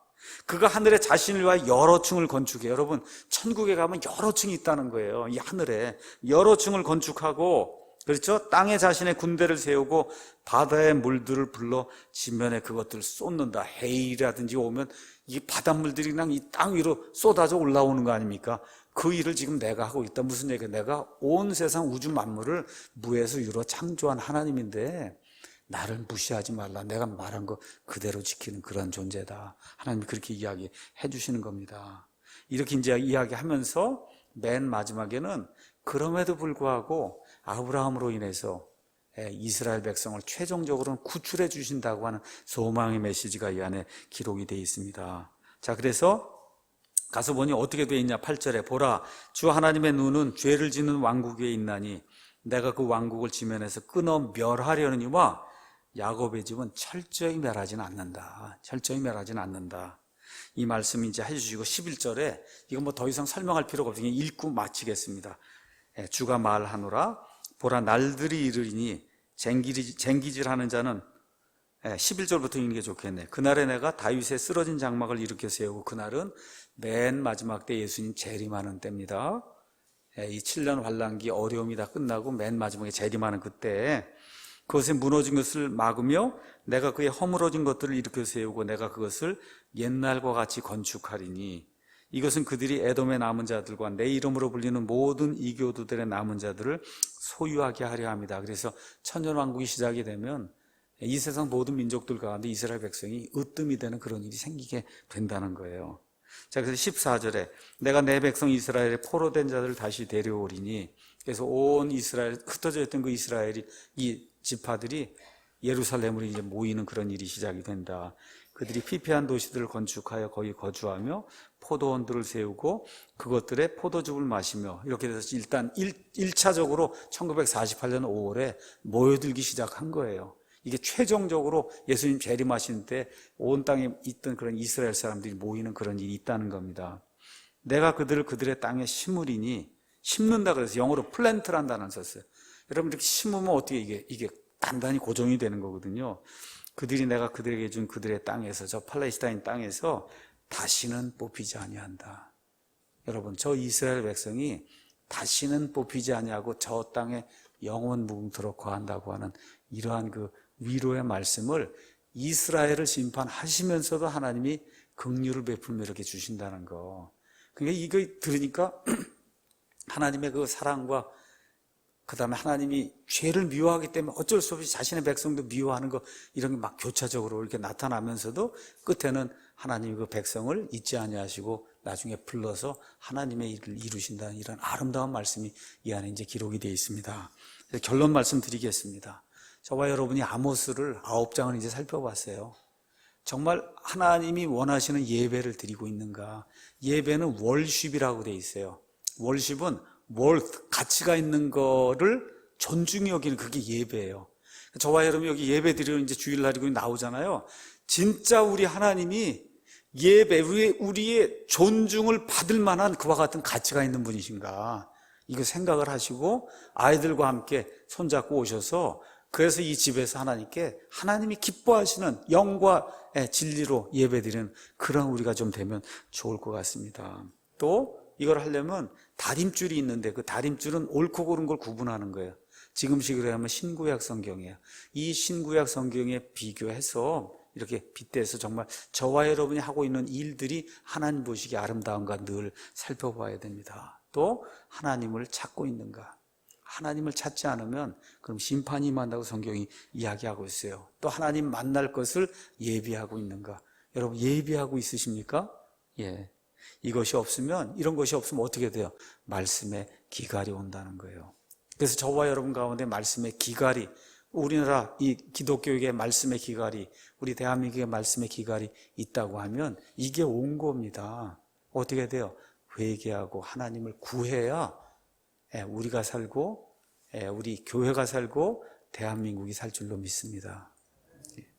그가 하늘에 자신을 위하여 여러 층을 건축해. 여러분 천국에 가면 여러 층이 있다는 거예요. 이 하늘에 여러 층을 건축하고 그렇죠? 땅에 자신의 군대를 세우고 바다의 물들을 불러 지면에 그것들을 쏟는다. 해일이라든지 오면 이 바닷물들이 그냥 이 땅 위로 쏟아져 올라오는 거 아닙니까? 그 일을 지금 내가 하고 있다. 무슨 얘기야? 내가 온 세상 우주 만물을 무에서 유로 창조한 하나님인데 나를 무시하지 말라. 내가 말한 거 그대로 지키는 그런 존재다. 하나님이 그렇게 이야기해 주시는 겁니다. 이렇게 이제 이야기하면서 맨 마지막에는 그럼에도 불구하고 아브라함으로 인해서 이스라엘 백성을 최종적으로는 구출해 주신다고 하는 소망의 메시지가 이 안에 기록이 되어 있습니다. 자, 그래서 가서 보니 어떻게 되어 있냐. 8절에 보라, 주 하나님의 눈은 죄를 짓는 왕국 위에 있나니 내가 그 왕국을 지면에서 끊어 멸하려느니와 야곱의 집은 철저히 멸하지는 않는다. 철저히 멸하지는 않는다. 이 말씀 이제 해주시고 11절에 이건 뭐 더 이상 설명할 필요가 없으니 읽고 마치겠습니다. 주가 말하노라, 보라 날들이 이르리니 쟁기질하는 자는 11절부터 읽는 게 좋겠네. 그날에 내가 다윗의 쓰러진 장막을 일으켜 세우고, 그날은 맨 마지막 때 예수님 재림하는 때입니다. 이 7년 환란기 어려움이 다 끝나고 맨 마지막에 재림하는 그때 그것에 무너진 것을 막으며 내가 그의 허물어진 것들을 일으켜 세우고 내가 그것을 옛날과 같이 건축하리니 이것은 그들이 에돔의 남은 자들과 내 이름으로 불리는 모든 이교도들의 남은 자들을 소유하게 하려 합니다. 그래서 천년왕국이 시작이 되면 이 세상 모든 민족들 가운데 이스라엘 백성이 으뜸이 되는 그런 일이 생기게 된다는 거예요. 자, 그래서 14절에 내가 내 백성 이스라엘의 포로된 자들을 다시 데려오리니, 그래서 온 이스라엘, 흩어져 있던 그 이스라엘이, 이 지파들이 예루살렘으로 이제 모이는 그런 일이 시작이 된다. 그들이 피폐한 도시들을 건축하여 거기 거주하며 포도원들을 세우고 그것들의 포도즙을 마시며, 이렇게 돼서 일단 1차적으로 1948년 5월에 모여들기 시작한 거예요. 이게 최종적으로 예수님 재림하신 때 온 땅에 있던 그런 이스라엘 사람들이 모이는 그런 일이 있다는 겁니다. 내가 그들을 그들의 땅에 심으리니, 심는다 그래서 영어로 플랜트란다는 썼어요. 여러분, 이렇게 심으면 어떻게 이게 단단히 고정이 되는 거거든요. 그들이 내가 그들에게 준 그들의 땅에서, 저 팔레스타인 땅에서 다시는 뽑히지 아니한다. 여러분, 저 이스라엘 백성이 다시는 뽑히지 아니하고 저 땅에 영원 무궁토록 거한다고 하는 이러한 그 위로의 말씀을 이스라엘을 심판하시면서도 하나님이 긍휼을 베풀며 이렇게 주신다는 거. 그러니까 이거 들으니까 하나님의 그 사랑과 그 다음에 하나님이 죄를 미워하기 때문에 어쩔 수 없이 자신의 백성도 미워하는 거, 이런 게 막 교차적으로 이렇게 나타나면서도 끝에는 하나님이 그 백성을 잊지 아니하시고 나중에 불러서 하나님의 일을 이루신다는 이런 아름다운 말씀이 이 안에 이제 기록이 되어 있습니다. 결론 말씀드리겠습니다. 저와 여러분이 아모스를 9장을 이제 살펴봤어요. 정말 하나님이 원하시는 예배를 드리고 있는가? 예배는 월십이라고 되어 있어요. 월십은 가치가 있는 거를 존중히 여기는 그게 예배예요. 저와 여러분 여기 예배 드리는 이제 주일날이고 나오잖아요. 진짜 우리 하나님이 예배, 우리의 존중을 받을 만한 그와 같은 가치가 있는 분이신가? 이거 생각을 하시고 아이들과 함께 손잡고 오셔서, 그래서 이 집에서 하나님께 하나님이 기뻐하시는 영과 진리로 예배드리는 그런 우리가 좀 되면 좋을 것 같습니다. 또 이걸 하려면 다림줄이 있는데 그 다림줄은 옳고 그른 걸 구분하는 거예요. 지금식으로 하면 신구약 성경이에요. 이 신구약 성경에 비교해서 이렇게 빗대서 정말 저와 여러분이 하고 있는 일들이 하나님 보시기에 아름다운가 늘 살펴봐야 됩니다. 또 하나님을 찾고 있는가? 하나님을 찾지 않으면 그럼 심판이 임한다고 성경이 이야기하고 있어요. 또 하나님 만날 것을 예비하고 있는가? 여러분 예비하고 있으십니까? 예. 이것이 없으면, 이런 것이 없으면 어떻게 돼요? 말씀의 기갈이 온다는 거예요. 그래서 저와 여러분 가운데 말씀의 기갈이, 우리나라 이 기독교에게 말씀의 기갈이, 우리 대한민국의 말씀의 기갈이 있다고 하면 이게 온 겁니다. 어떻게 돼요? 회개하고 하나님을 구해야 우리가 살고 우리 교회가 살고 대한민국이 살 줄로 믿습니다.